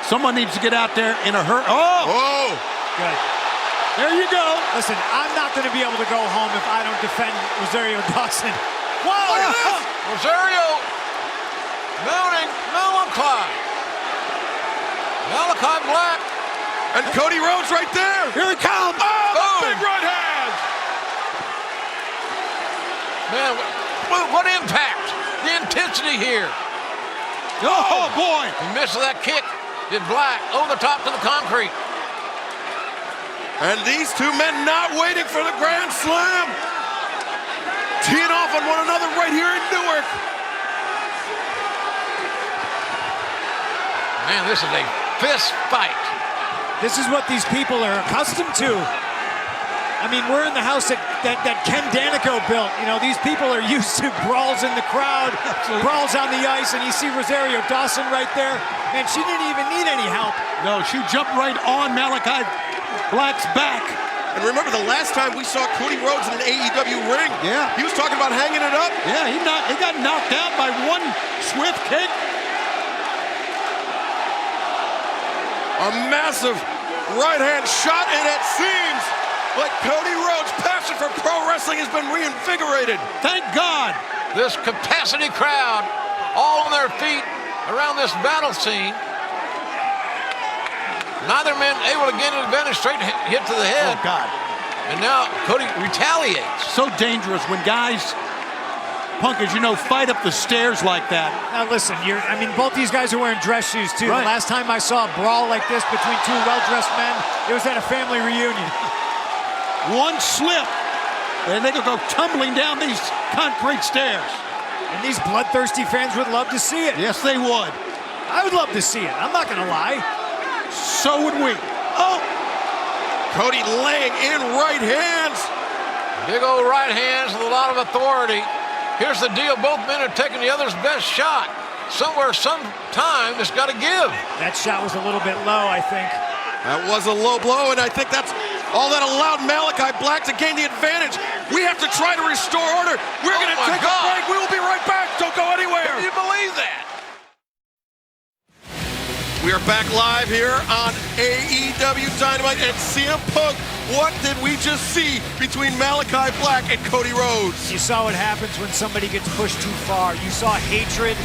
[SPEAKER 2] Someone needs to get out there in a hurry. Oh!
[SPEAKER 3] Whoa!
[SPEAKER 5] Good.
[SPEAKER 2] There you go.
[SPEAKER 5] Listen, I'm not going to be able to go home if I don't defend Rosario Dawson.
[SPEAKER 1] Whoa! Look at this! Rosario mounting Malachi. Malachi Black.
[SPEAKER 3] And Cody Rhodes right there.
[SPEAKER 2] Here he comes.
[SPEAKER 3] Oh, big right hand.
[SPEAKER 1] Man, what impact. The intensity here.
[SPEAKER 2] Oh, boy.
[SPEAKER 1] He misses that kick. Did Black over the top to the concrete.
[SPEAKER 3] And these two men not waiting for the Grand Slam. Teeing off on one another right here in Newark.
[SPEAKER 1] Man, this is a fist fight.
[SPEAKER 5] This is what these people are accustomed to. I mean, we're in the house that Ken Danico built. You know, these people are used to brawls in the crowd, brawls on the ice, and you see Rosario Dawson right there. Man, she didn't even need any help.
[SPEAKER 2] No, she jumped right on Malachi Black's back.
[SPEAKER 3] And remember the last time we saw Cody Rhodes in an AEW ring?
[SPEAKER 2] Yeah.
[SPEAKER 3] He was talking about hanging it up.
[SPEAKER 2] Yeah, he got knocked out by one swift kick.
[SPEAKER 3] A massive right-hand shot, and it seems like Cody Rhodes' passion for pro wrestling has been reinvigorated.
[SPEAKER 2] Thank God.
[SPEAKER 1] This capacity crowd all on their feet around this battle scene. Neither man able to get an advantage, straight hit to the head.
[SPEAKER 2] Oh, God.
[SPEAKER 1] And now Cody retaliates.
[SPEAKER 2] So dangerous when guys, Punk, as you know, fight up the stairs like that.
[SPEAKER 5] Now listen, I mean, both these guys are wearing dress shoes too.
[SPEAKER 2] Right.
[SPEAKER 5] The last time I saw a brawl like this between two well-dressed men, it was at a family reunion.
[SPEAKER 2] One slip, and they could go tumbling down these concrete stairs.
[SPEAKER 5] And these bloodthirsty fans would love to see it.
[SPEAKER 2] Yes, they would.
[SPEAKER 5] I would love to see it. I'm not going to lie.
[SPEAKER 2] So would we. Oh!
[SPEAKER 3] Cody laying in right hands.
[SPEAKER 1] Big old right hands with a lot of authority. Here's the deal. Both men are taking the other's best shot. Somewhere, sometime, it's got to give.
[SPEAKER 5] That shot was a little bit low, I think.
[SPEAKER 3] That was a low blow, and I think that's all that allowed Malachi Black to gain the advantage. We have to try to restore order. We're going to take a break. We will be right back. Don't go anywhere.
[SPEAKER 1] Can you believe that?
[SPEAKER 3] We are back live here on AEW Dynamite and CM Punk. What did we just see between Malachi Black and Cody Rhodes?
[SPEAKER 5] You saw what happens when somebody gets pushed too far. You saw hatred,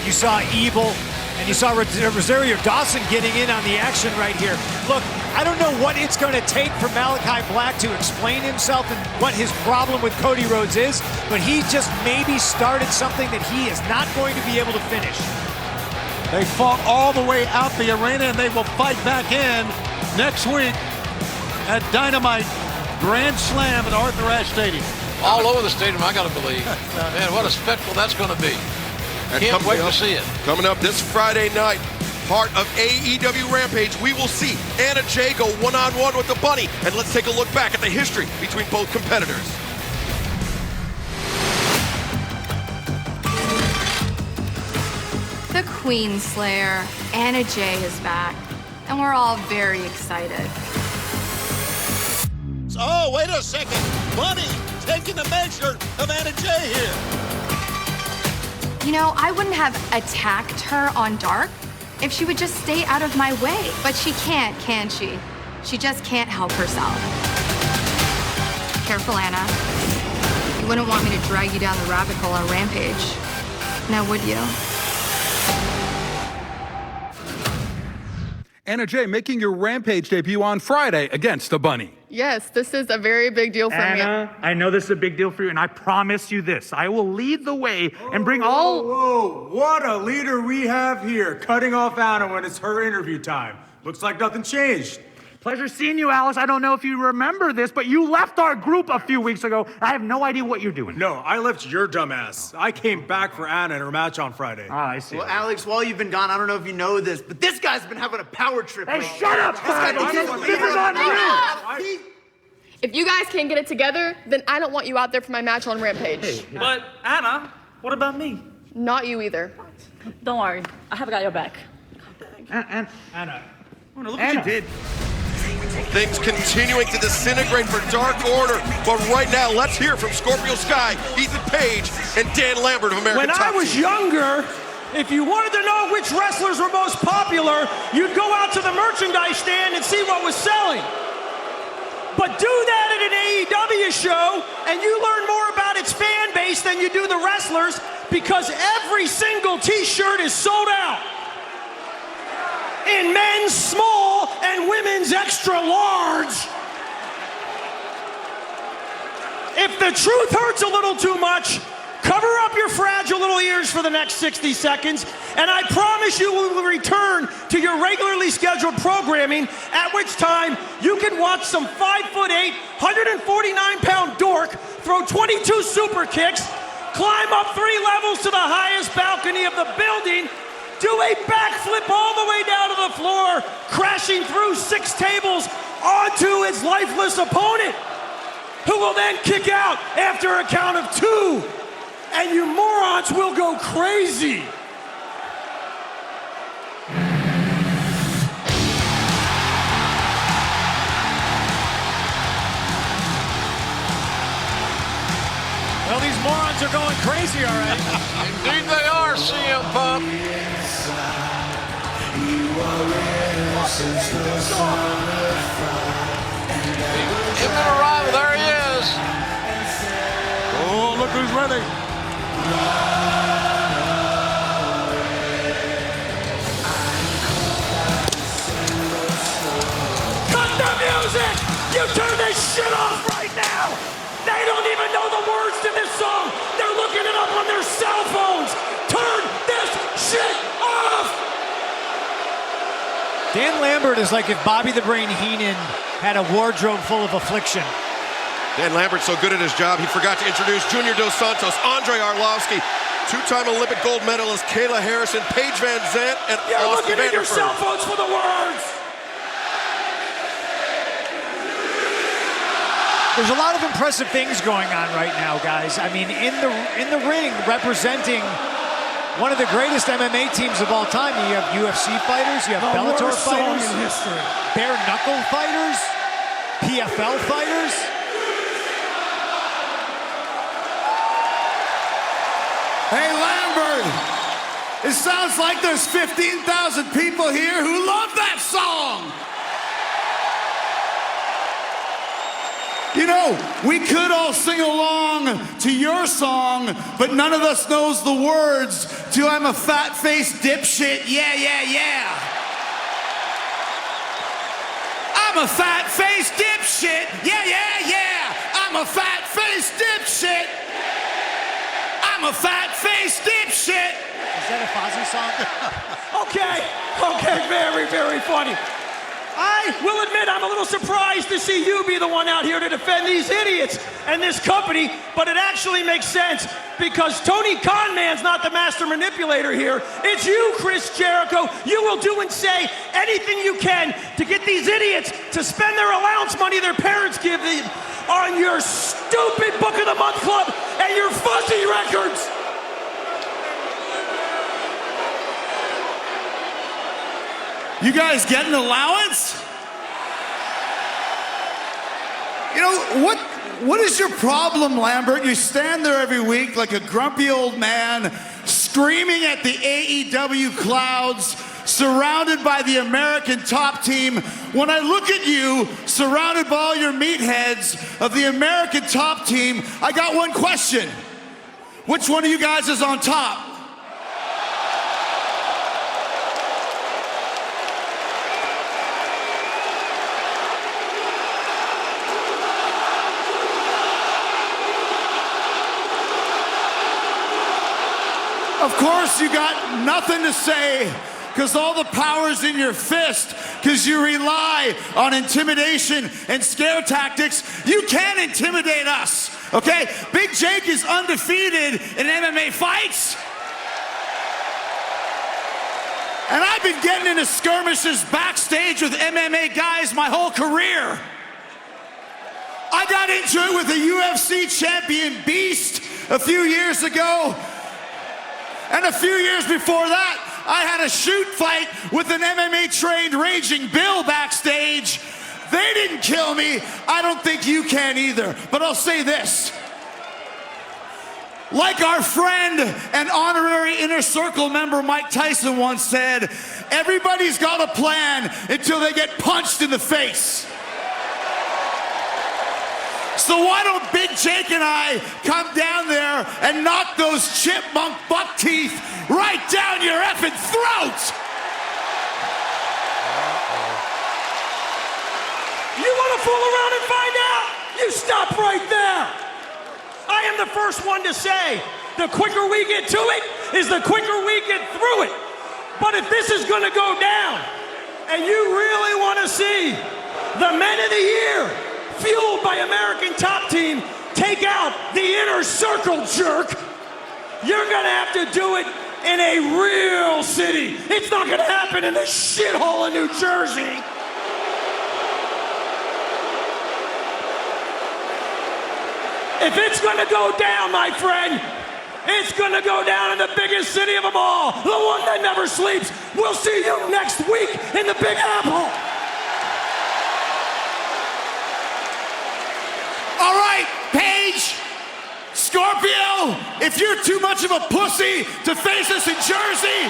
[SPEAKER 5] you saw evil, and you saw Rosario Dawson getting in on the action right here. Look, I don't know what it's going to take for Malachi Black to explain himself and what his problem with Cody Rhodes is, but he just maybe started something that he is not going to be able to finish.
[SPEAKER 2] They fought all the way out the arena, and they will fight back in next week at Dynamite Grand Slam at Arthur Ashe Stadium.
[SPEAKER 1] All over the stadium, I got to believe. Man, what a spectacle that's going to be.
[SPEAKER 3] And
[SPEAKER 1] can't wait to see it.
[SPEAKER 3] Coming up this Friday night, part of AEW Rampage, we will see Anna Jay go one-on-one with the Bunny. And let's take a look back at the history between both competitors.
[SPEAKER 20] the Queen Slayer, Anna Jay is back, and we're all very excited.
[SPEAKER 2] Oh, wait a second. Bunny taking the measure of Anna Jay here.
[SPEAKER 20] You know, I wouldn't have attacked her on Dark if she would just stay out of my way. But she can't, can she? She just can't help herself. Careful, Anna. You wouldn't want me to drag you down the rabbit hole on Rampage. Now, would you?
[SPEAKER 4] Anna Jay making your Rampage debut on Friday against the Bunny.
[SPEAKER 8] Yes, this is a very big deal for me.
[SPEAKER 9] Anna, I know this is a big deal for you, and I promise you this. I will lead the way and bring all...
[SPEAKER 10] Whoa, what a leader we have here, cutting off Anna when it's her interview time. Looks like nothing changed.
[SPEAKER 9] Pleasure seeing you, Alice. I don't know if you remember this, but you left our group a few weeks ago. I have no idea what you're doing.
[SPEAKER 10] No, I left your dumbass. I came back for Anna in her match on Friday.
[SPEAKER 9] Ah, I see.
[SPEAKER 14] Well, Alex, while you've been gone, I don't know if you know this, but this guy's been having a power trip.
[SPEAKER 9] Hey, shut up! This is on you!
[SPEAKER 8] If you guys can't get it together, then I don't want you out there for my match on Rampage.
[SPEAKER 9] But, Anna, what about me?
[SPEAKER 8] Not you either.
[SPEAKER 25] Don't worry, I have got your back.
[SPEAKER 9] Anna.
[SPEAKER 10] Oh, no, look what you did.
[SPEAKER 3] Things continuing to disintegrate for Dark Order, but right now, let's hear from Scorpio Sky, Ethan Page, and Dan Lambert of American
[SPEAKER 6] When
[SPEAKER 3] Top
[SPEAKER 6] I was
[SPEAKER 3] Team.
[SPEAKER 6] younger, if you wanted to know which wrestlers were most popular, you'd go out to the merchandise stand and see what was selling. But do that at an AEW show, and you learn more about its fan base than you do the wrestlers, because every single t-shirt is sold out. In men's small and women's extra large. If the truth hurts a little too much, cover up your fragile little ears for the next 60 seconds, and I promise you we will return to your regularly scheduled programming, at which time you can watch some 5'8", 149-pound dork throw 22 super kicks, climb up 3 levels to the highest balcony of the building, do a backflip all the way down to the floor, crashing through 6 tables onto his lifeless opponent, who will then kick out after a count of 2. And you morons will go crazy.
[SPEAKER 5] Well, these morons are going crazy, all right.
[SPEAKER 1] Indeed they are, CM Punk. Him in arrival, there he is.
[SPEAKER 2] Oh, look who's ready.
[SPEAKER 6] Cut the music! You turn this shit off right now! They don't even know the words to this song! They're looking it up on their cell phones! Turn this shit off!
[SPEAKER 5] Dan Lambert is like if Bobby the Brain Heenan had a wardrobe full of affliction.
[SPEAKER 3] Dan Lambert's so good at his job, he forgot to introduce Junior Dos Santos, Andre Arlovsky, 2-time Olympic gold medalist Kayla Harrison, Paige Van Zandt, and
[SPEAKER 6] You're
[SPEAKER 3] Austin
[SPEAKER 6] looking at your cell
[SPEAKER 3] Vanderford.
[SPEAKER 6] phones for the words!
[SPEAKER 5] There's a lot of impressive things going on right now, guys. I mean, in the ring, representing one of the greatest MMA teams of all time. You have UFC fighters, you have Bellator fighters, bare knuckle fighters, PFL fighters.
[SPEAKER 11] Hey, Lambert, it sounds like there's 15,000 people here who love that song. You know, we could all sing along to your song, but none of us knows the words to I'm a fat-faced dipshit, yeah, yeah, yeah. I'm a fat-faced dipshit, yeah, yeah, yeah. I'm a fat-faced dipshit. I'm a fat-faced dipshit.
[SPEAKER 5] Is that a Fozzy song?
[SPEAKER 6] Okay, very, very funny. I will admit I'm a little surprised to see you be the one out here to defend these idiots and this company, but it actually makes sense because Tony Khanman's not the master manipulator here. It's you, Chris Jericho. You will do and say anything you can to get these idiots to spend their allowance money their parents give them on your stupid Book of the Month Club and your fuzzy records.
[SPEAKER 11] You guys get an allowance? You know, what is your problem, Lambert? You stand there every week like a grumpy old man, screaming at the AEW clouds, surrounded by the American top team. When I look at you, surrounded by all your meatheads of the American top team, I got one question. Which one of you guys is on top? Of course, you got nothing to say because all the power's in your fist because you rely on intimidation and scare tactics. You can't intimidate us, okay? Big Jake is undefeated in MMA fights. And I've been getting into skirmishes backstage with MMA guys my whole career. I got into it with a UFC champion Beast a few years ago. And a few years before that, I had a shoot fight with an MMA-trained Raging Bill backstage. They didn't kill me. I don't think you can either. But I'll say this. Like our friend and honorary Inner Circle member Mike Tyson once said, everybody's got a plan until they get punched in the face. So why don't Big Jake and I come down there and knock those chipmunk buck teeth right down your effing throat?
[SPEAKER 6] You want to fool around and find out? You stop right there. I am the first one to say, the quicker we get to it is the quicker we get through it. But if this is going to go down, and you really want to see the men of the year, fueled by American Top Team, take out the Inner Circle jerk, you're gonna have to do it in a real city. It's not gonna happen in the shithole of New Jersey. If it's gonna go down, my friend, it's gonna go down in the biggest city of them all, the one that never sleeps. We'll see you next week in the Big Apple.
[SPEAKER 11] All right, Paige, Scorpio, if you're too much of a pussy to face us in Jersey,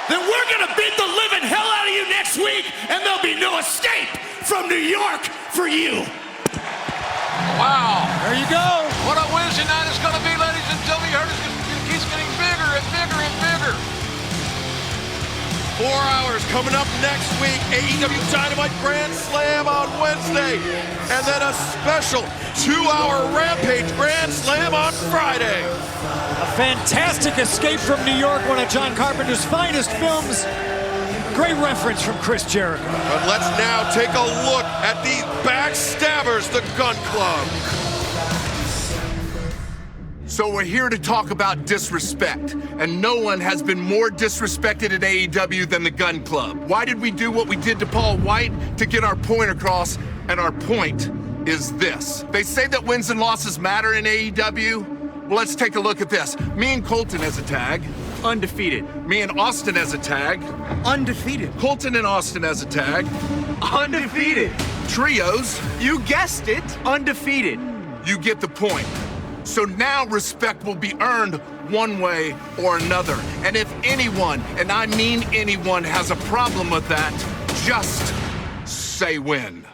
[SPEAKER 11] then we're gonna beat the living hell out of you next week, and there'll be no escape from New York for you.
[SPEAKER 1] Wow.
[SPEAKER 2] There you go.
[SPEAKER 1] What a Wednesday night it's going to be, ladies and gentlemen. You heard it keeps getting bigger and bigger and bigger.
[SPEAKER 3] 4 hours coming up next week. AEW Dynamite Grand Slam on Wednesday. And then a special 2-hour Rampage Grand Slam on Friday.
[SPEAKER 5] A fantastic escape from New York, one of John Carpenter's finest films. Great reference from Chris Jericho.
[SPEAKER 3] But let's now take a look at the Backstabbers, the Gun Club.
[SPEAKER 7] So we're here to talk about disrespect, and no one has been more disrespected at AEW than the Gun Club. Why did we do what we did to Paul White? To get our point across, and our point is this. They say that wins and losses matter in AEW. Well, let's take a look at this. Me and Colton as a tag. Undefeated. Me and Austin as a tag. Undefeated. Colton and Austin as a tag. Undefeated. Trios. You guessed it. Undefeated. You get the point. So now respect will be earned one way or another. And if anyone, and I mean anyone, has a problem with that, just say when.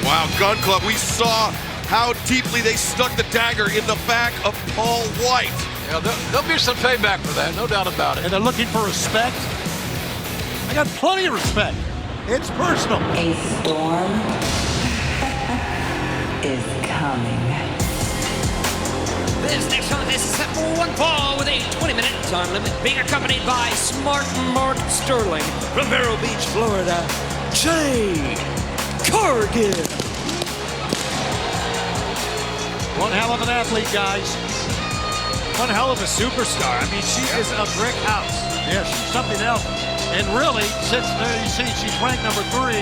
[SPEAKER 3] Wow, Gun Club, we saw how deeply they stuck the dagger in the back of Paul White.
[SPEAKER 1] Yeah, there'll be some payback for that, no doubt about it.
[SPEAKER 2] And they're looking for respect. I got plenty of respect. It's personal.
[SPEAKER 12] A storm is coming.
[SPEAKER 13] This next contest is set for one fall with a 20-minute time limit, being accompanied by Smart Mark Sterling from Vero Beach, Florida, Jay Cargill.
[SPEAKER 2] One hell of an athlete, guys.
[SPEAKER 5] One hell of a superstar. I mean, she is a brick house.
[SPEAKER 2] Yeah, she's something else. And really, since you see she's ranked number 3,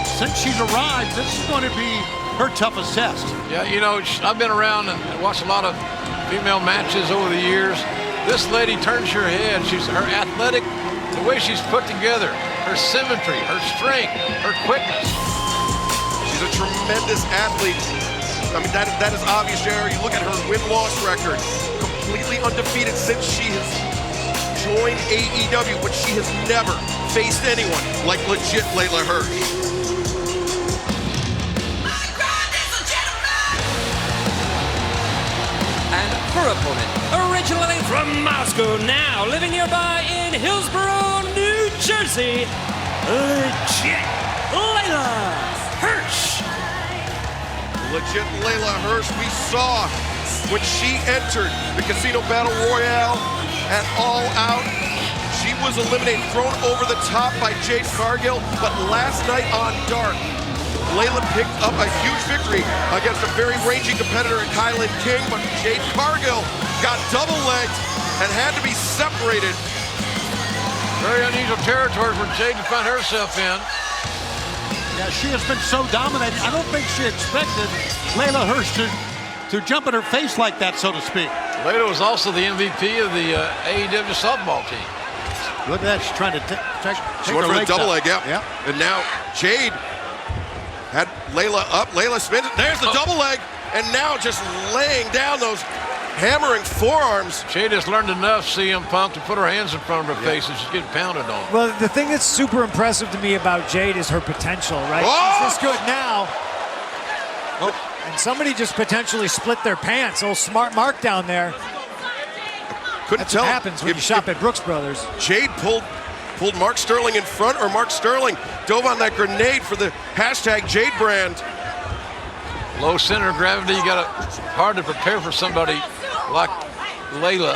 [SPEAKER 2] since she's arrived, this is going to be her toughest test.
[SPEAKER 1] Yeah, you know, I've been around and watched a lot of female matches over the years. This lady turns your head. She's her athletic, the way she's put together, her symmetry, her strength, her quickness.
[SPEAKER 3] She's a tremendous athlete. I mean, that is obvious, JR. You look at her win-loss record, completely undefeated since she has joined AEW, but she has never faced anyone like legit Layla Hirsch.
[SPEAKER 13] And her opponent, originally from Moscow, now living nearby in Hillsborough, New Jersey, legit Layla Hirsch.
[SPEAKER 3] Legit Layla Hirsch, we saw when she entered the Casino Battle Royale at All Out. She was eliminated, thrown over the top by Jade Cargill, but last night on Dark, Layla picked up a huge victory against a very rangy competitor in Kylan King, but Jade Cargill got double-legged and had to be separated.
[SPEAKER 1] Very unusual territory for Jade to find herself in.
[SPEAKER 2] Yeah, she has been so dominating. I don't think she expected Layla Hirsch to jump in her face like that, so to speak.
[SPEAKER 1] Layla was also the MVP of the AEW softball team.
[SPEAKER 2] Look at that. She's trying to take
[SPEAKER 3] She went for the double leg,
[SPEAKER 2] yeah.
[SPEAKER 3] And now Jade had Layla up. Layla spins it. There's the double leg. And now just laying down those hammering forearms.
[SPEAKER 1] Jade has learned enough, CM Punk, to put her hands in front of her face and she's getting pounded on.
[SPEAKER 5] Well, the thing that's super impressive to me about Jade is her potential, right?
[SPEAKER 3] Oh!
[SPEAKER 5] She's this good now. And somebody just potentially split their pants. Old smart Mark down there.
[SPEAKER 3] Couldn't
[SPEAKER 5] That's
[SPEAKER 3] tell
[SPEAKER 5] what happens when you shop at Brooks Brothers.
[SPEAKER 3] Jade pulled Mark Sterling in front, or Mark Sterling dove on that grenade for the hashtag Jade brand.
[SPEAKER 1] Low center of gravity, hard to prepare for somebody like Layla.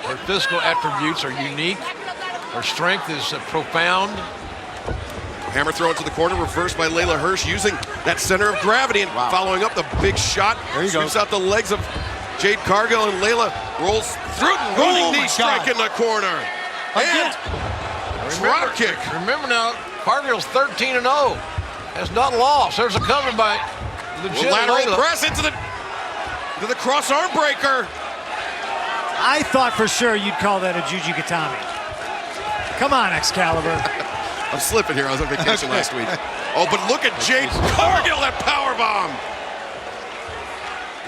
[SPEAKER 1] Her physical attributes are unique. Her strength is profound.
[SPEAKER 3] Hammer thrown to the corner, reversed by Layla Hirsch, using that center of gravity and following up the big shot.
[SPEAKER 2] There you go.
[SPEAKER 3] Sweeps out the legs of Jade Cargill, and Layla rolls through, running knee strike in the corner. And drop kick.
[SPEAKER 1] Remember now, Cargill's 13-0. Has not lost. There's a cover by legit
[SPEAKER 3] lateral
[SPEAKER 1] Layla.
[SPEAKER 3] press into the cross arm breaker.
[SPEAKER 5] I thought for sure you'd call that a Juji Gatami. Come on, Excalibur.
[SPEAKER 3] I'm slipping here. I was on vacation last week. Oh, but look at Jade Cargill, that powerbomb.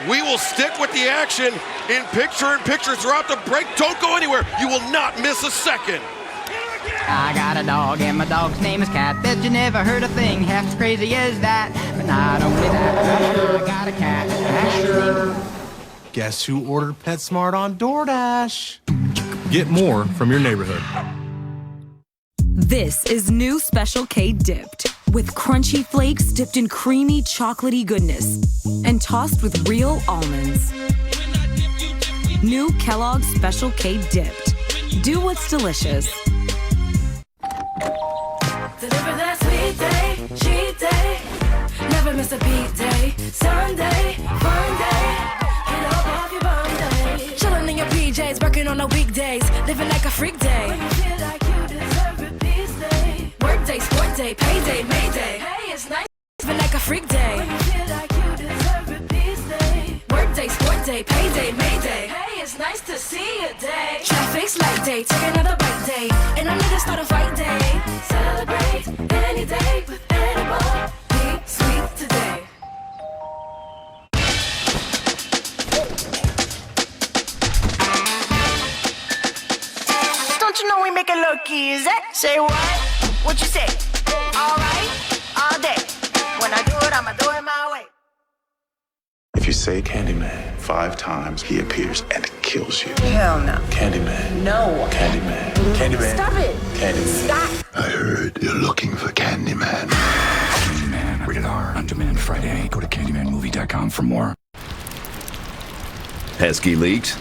[SPEAKER 3] We will stick with the action in picture throughout the break. Don't go anywhere. You will not miss a second.
[SPEAKER 15] I got a dog and my dog's name is Cat. Bet you never heard a thing half as crazy as that. But not only that, I got a cat.
[SPEAKER 16] Guess who ordered PetSmart on DoorDash? Get more from your neighborhood.
[SPEAKER 17] This is new Special K Dipped, with crunchy flakes dipped in creamy chocolatey goodness and tossed with real almonds. New Kellogg's Special K Dipped. Do what's delicious.
[SPEAKER 18] Deliver that sweet day, cheat day. Never miss a beat day. Sunday, fun day. Get up off your bum day. Chillin' in your PJs, working on the weekdays. Living like a freak day. When you feel like you deserve a peace day. Work day, sport day, payday, mayday. Hey, it's nice. Living like a freak day. When you feel like you deserve a peace day. Work day, sport day, payday, mayday. Hey, it's nice to see a day. Traffic's light day, take another bite day. And I need to start a fight day. Celebrate any day with Edible. Be sweet today.
[SPEAKER 29] Don't you know we make it look easy? Say what? What you say? All right, all day. When I do it, I'ma do it my way.
[SPEAKER 19] If you say Candyman 5 times, he appears and kills you.
[SPEAKER 29] Hell no.
[SPEAKER 19] Candyman.
[SPEAKER 29] No.
[SPEAKER 19] Candyman. Candyman.
[SPEAKER 29] Stop it.
[SPEAKER 19] Candyman.
[SPEAKER 29] Stop.
[SPEAKER 19] I heard you're looking for Candyman.
[SPEAKER 21] Candyman, rated R, on demand Friday. Go to CandymanMovie.com for more.
[SPEAKER 22] Pesky leaks?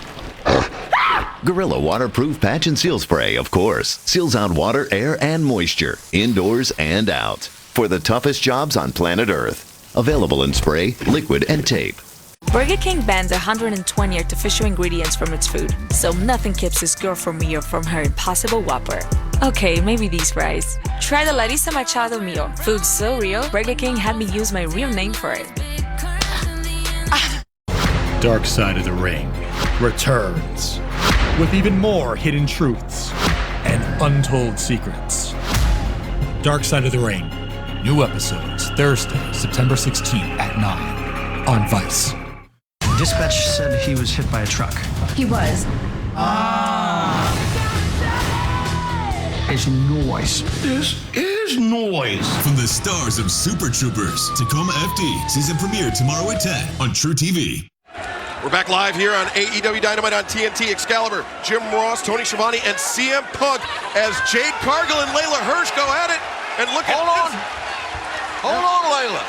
[SPEAKER 22] Gorilla Waterproof Patch and Seal Spray, of course. Seals out water, air, and moisture, indoors and out. For the toughest jobs on planet Earth. Available in spray, liquid, and tape.
[SPEAKER 17] Burger King bans 120 artificial ingredients from its food, so nothing keeps this girl from me or from her Impossible Whopper. Okay, maybe these fries. Try the Larissa Machado meal. Food so real, Burger King had me use my real name for it.
[SPEAKER 23] Dark Side of the Ring returns.
[SPEAKER 4] with even more hidden truths and untold secrets. Dark Side of the Ring. New episodes Thursday, September 16th at 9 on Vice.
[SPEAKER 8] Dispatch said he was hit by a truck.
[SPEAKER 14] He was.
[SPEAKER 8] It's noise.
[SPEAKER 20] This is noise.
[SPEAKER 23] From the stars of Super Troopers, Tacoma FD, season premiere tomorrow at 10 on True TV.
[SPEAKER 3] We're back live here on AEW Dynamite on TNT. Excalibur, Jim Ross, Tony Schiavone, and CM Punk as Jade Cargill and Layla Hirsch go at it. And look at this.
[SPEAKER 1] Hold on, Layla.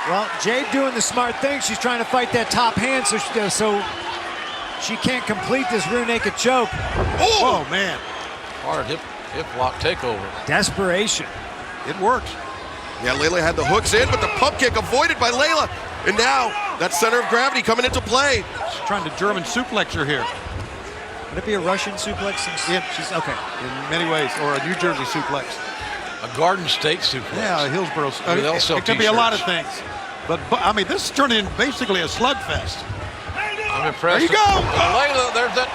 [SPEAKER 5] Well, Jade doing the smart thing. She's trying to fight that top hand so she can't complete this rear naked choke.
[SPEAKER 3] Oh,
[SPEAKER 1] man. Hard hip lock takeover.
[SPEAKER 5] Desperation.
[SPEAKER 3] It worked. Yeah, Layla had the hooks in, but the pump kick avoided by Layla. And now, that center of gravity coming into play.
[SPEAKER 2] She's trying to German suplex her here.
[SPEAKER 5] Would it be a Russian suplex?
[SPEAKER 2] Yeah, she's okay. In many ways, or a New Jersey suplex.
[SPEAKER 1] A Garden State suplex.
[SPEAKER 2] Yeah, a Hillsborough.
[SPEAKER 1] It
[SPEAKER 2] could be a lot of things. But I mean, this is turning into basically a slugfest.
[SPEAKER 1] I'm impressed.
[SPEAKER 2] There you go.
[SPEAKER 1] Layla, there's that.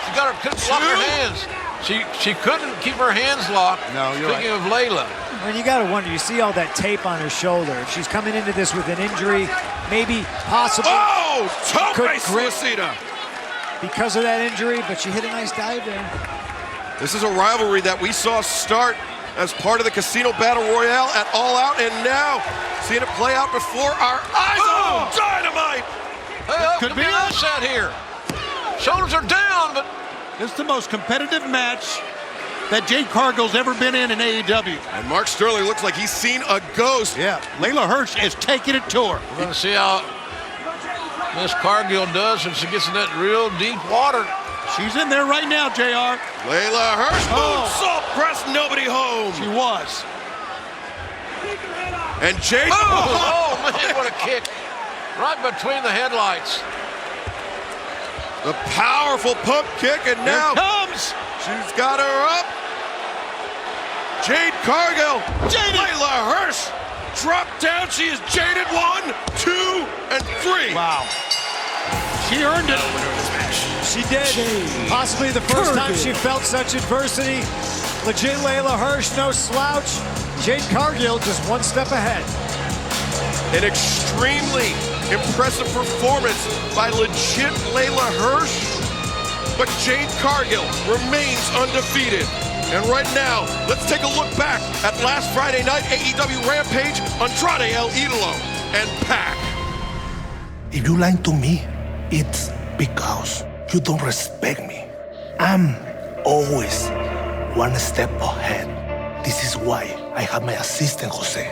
[SPEAKER 1] She got her, couldn't lock her hands. She couldn't keep her hands locked.
[SPEAKER 2] No, you're
[SPEAKER 1] Speaking of Layla.
[SPEAKER 5] I mean, you got to wonder, you see all that tape on her shoulder. If she's coming into this with an injury, maybe, possibly.
[SPEAKER 3] Oh, tope
[SPEAKER 5] grip
[SPEAKER 3] suicida.
[SPEAKER 5] because of that injury, but she hit a nice dive there.
[SPEAKER 3] This is a rivalry that we saw start as part of the Casino Battle Royale at All Out, and now seeing it play out before our eyes. Oh, Dynamite!
[SPEAKER 1] Hey, could be an upset here. Shoulders are down, but
[SPEAKER 2] this is the most competitive match that Jade Cargill's ever been in AEW.
[SPEAKER 3] And Mark Sterling looks like he's seen a ghost.
[SPEAKER 2] Yeah, Layla Hirsch is taking it to her.
[SPEAKER 1] We're going to see how Miss Cargill does when she gets in that real deep water.
[SPEAKER 2] She's in there right now, JR.
[SPEAKER 3] Layla Hirsch, moonsault press, nobody home.
[SPEAKER 2] She was.
[SPEAKER 3] And Jade.
[SPEAKER 1] Oh, man, what a kick. Right between the headlights.
[SPEAKER 3] The powerful pump kick, and now
[SPEAKER 2] here comes.
[SPEAKER 3] She's got her up. Jade Cargill. Layla Hirsch dropped down. She is jaded. 1, 2, and 3.
[SPEAKER 2] Wow. She earned it.
[SPEAKER 5] She did. Possibly the first time she felt such adversity. Legit Layla Hirsch, no slouch. Jade Cargill just one step ahead.
[SPEAKER 3] An extremely impressive performance by legit Layla Hirsch. But Jade Cargill remains undefeated. And right now, let's take a look back at last Friday night AEW Rampage, Andrade El Idolo and Pac.
[SPEAKER 11] If you lie to me, it's because you don't respect me. I'm always one step ahead. This is why I have my assistant, Jose.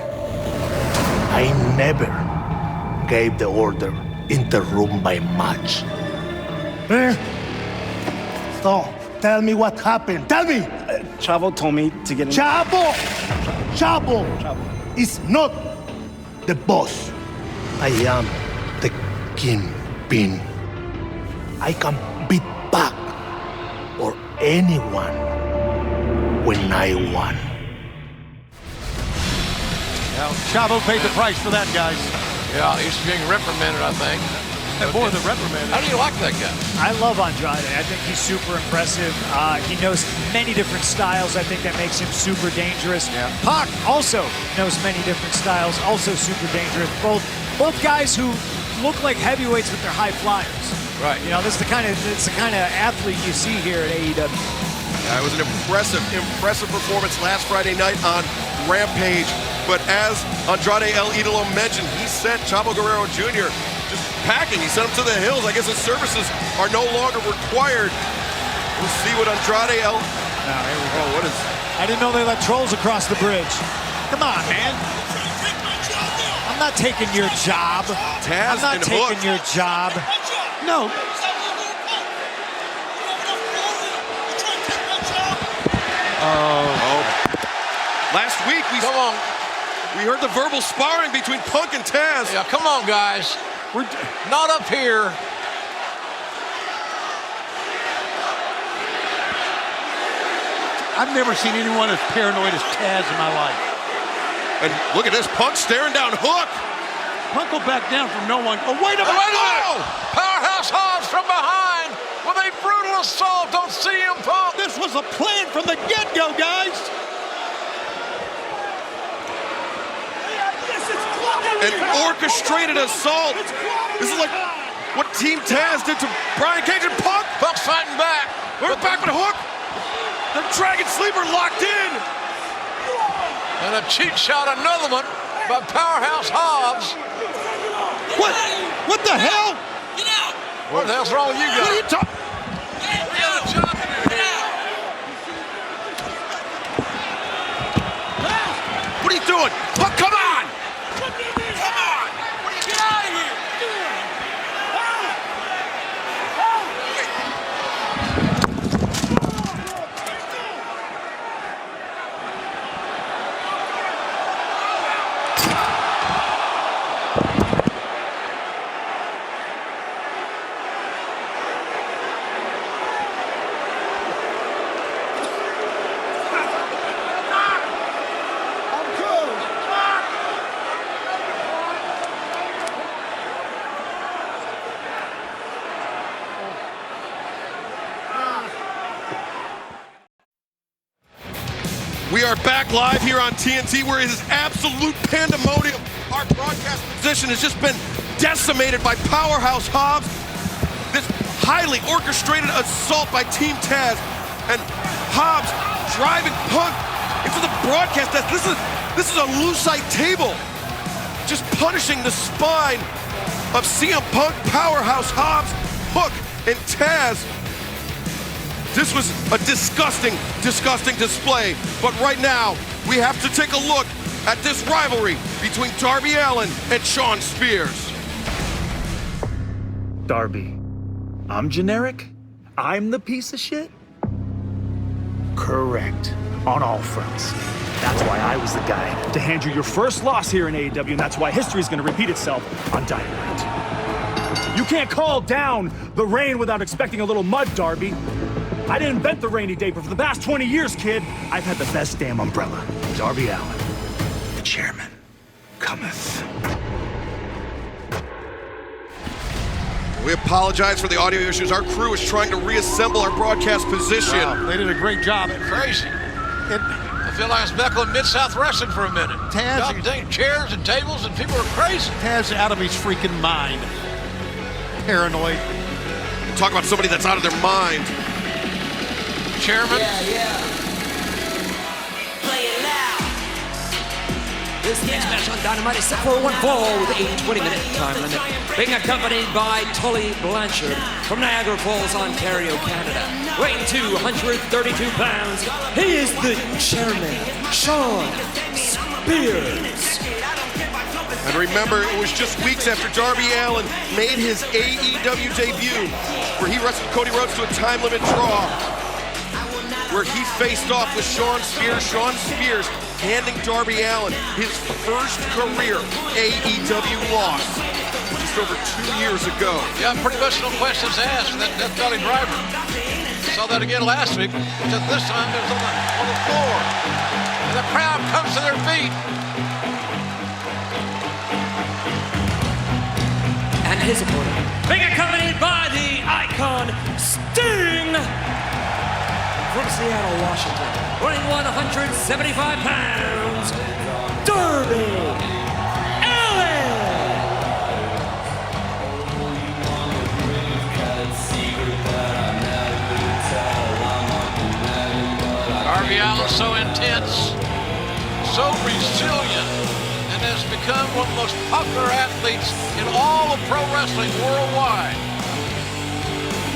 [SPEAKER 11] I never gave the order in the room by match. So, tell me what happened. Tell me!
[SPEAKER 8] Chavo told me to get in.
[SPEAKER 11] Chavo is not the boss. I am the kingpin. I can beat Pac or anyone when I want.
[SPEAKER 2] Well, Chavo paid the price for that, guys.
[SPEAKER 1] Yeah, he's being reprimanded, I think.
[SPEAKER 2] More than reprimanded.
[SPEAKER 1] How do you like that guy?
[SPEAKER 5] I love Andrade. I think he's super impressive. He knows many different styles. I think that makes him super dangerous.
[SPEAKER 2] Yeah.
[SPEAKER 5] Pac also knows many different styles, also super dangerous. Both guys who look like heavyweights with their high flyers.
[SPEAKER 1] Right.
[SPEAKER 5] You know, it's the kind of athlete you see here at AEW.
[SPEAKER 3] It was an impressive performance last Friday night on Rampage. But as Andrade El Idolo mentioned, he sent Chavo Guerrero Jr. just packing. He sent him to the hills. I guess his services are no longer required. We'll see what Andrade El...
[SPEAKER 5] Now, here we go.
[SPEAKER 3] Oh, what is...
[SPEAKER 5] I didn't know they let trolls across the bridge. Come on, man. I'm not taking your job.
[SPEAKER 3] Taz
[SPEAKER 5] I'm not
[SPEAKER 3] and
[SPEAKER 5] taking
[SPEAKER 3] Hook.
[SPEAKER 5] your job.
[SPEAKER 2] No.
[SPEAKER 3] Last week, we heard the verbal sparring between Punk and Taz.
[SPEAKER 1] Yeah, come on, guys. We're not up here.
[SPEAKER 2] I've never seen anyone as paranoid as Taz in my life.
[SPEAKER 3] And look at this, Punk staring down Hook.
[SPEAKER 2] Punk will back down from no one. Oh, wait a minute.
[SPEAKER 1] Powerhouse Hobbs from behind with a brutal assault on CM Punk.
[SPEAKER 2] This was a plan from the get-go, guys.
[SPEAKER 3] An orchestrated assault. This is like what Team Taz did to Brian Cage and Punk.
[SPEAKER 1] Punk's fighting back.
[SPEAKER 3] We're back with Hook. The Dragon Sleeper locked in.
[SPEAKER 1] And a cheap shot, another one by Powerhouse Hobbs.
[SPEAKER 2] What the hell?
[SPEAKER 1] What the hell's wrong with you guys?
[SPEAKER 3] What are you talking? What are you doing? Punk, come on! Come on! Get out of here! We are back live here on TNT where it is absolute pandemonium. Our broadcast position has just been decimated by Powerhouse Hobbs. This highly orchestrated assault by Team Taz and Hobbs driving Punk into the broadcast desk. This is a lucite table. Just punishing the spine of CM Punk, Powerhouse Hobbs, Hook, and Taz. This was a disgusting, disgusting display. But right now, we have to take a look at this rivalry between Darby Allin and Shawn Spears.
[SPEAKER 8] Darby, I'm generic? I'm the piece of shit? Correct. On all fronts. That's why I was the guy to hand you your first loss here in AEW, and that's why history is going to repeat itself on Dynamite. You can't call down the rain without expecting a little mud, Darby. I didn't invent the rainy day, but for the past 20 years, kid, I've had the best damn umbrella. Darby Allin, the chairman, cometh.
[SPEAKER 3] We apologize for the audio issues. Our crew is trying to reassemble our broadcast position.
[SPEAKER 2] Wow, they did a great job.
[SPEAKER 1] Crazy. I feel like I was back on Mid-South Wrestling for a minute.
[SPEAKER 2] Taz,
[SPEAKER 1] chairs and tables and people are crazy.
[SPEAKER 2] Taz out of his freaking mind. Paranoid.
[SPEAKER 3] Talk about somebody that's out of their mind.
[SPEAKER 1] Chairman.
[SPEAKER 13] Play it loud. This next match on Dynamite is set for one fall with a 20-minute time limit. Being accompanied by Tully Blanchard from Niagara Falls, Ontario, Canada. Weighing 232 pounds, he is the chairman, Shawn Spears.
[SPEAKER 3] And remember, it was just weeks after Darby Allin made his AEW debut, where he wrestled Cody Rhodes to a time limit draw, where he faced off with Shawn Spears. Shawn Spears handing Darby Allin his first career AEW loss just over 2 years ago.
[SPEAKER 1] Yeah, pretty much no questions asked. That Death Valley driver. Saw that again last week, except this time it was on the floor. And the crowd comes to their feet.
[SPEAKER 13] And his opponent, being accompanied by the Icon Sting from Seattle, Washington, weighing 175 pounds, Darby Allin.
[SPEAKER 1] Darby Allin so intense, so resilient, and has become one of the most popular athletes in all of pro wrestling worldwide.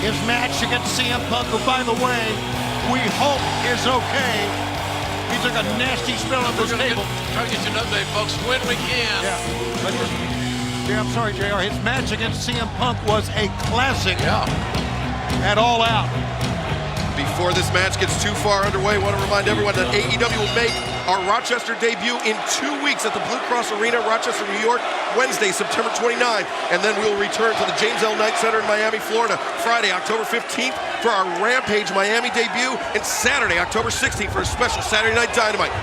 [SPEAKER 2] His match against CM Punk, who, by the way, we hope is okay. He took a nasty spell on this table.
[SPEAKER 1] Try to get you an update, folks, when we can.
[SPEAKER 2] Yeah, I'm sorry, JR. His match against CM Punk was a classic. Yeah. At All Out.
[SPEAKER 3] Before this match gets too far underway, I want to remind everyone that AEW will make our Rochester debut in 2 weeks at the Blue Cross Arena, Rochester, New York, Wednesday, September 29th. And then we will return to the James L. Knight Center in Miami, Florida, Friday, October 15th for our Rampage Miami debut, and Saturday, October 16th for a special Saturday Night Dynamite.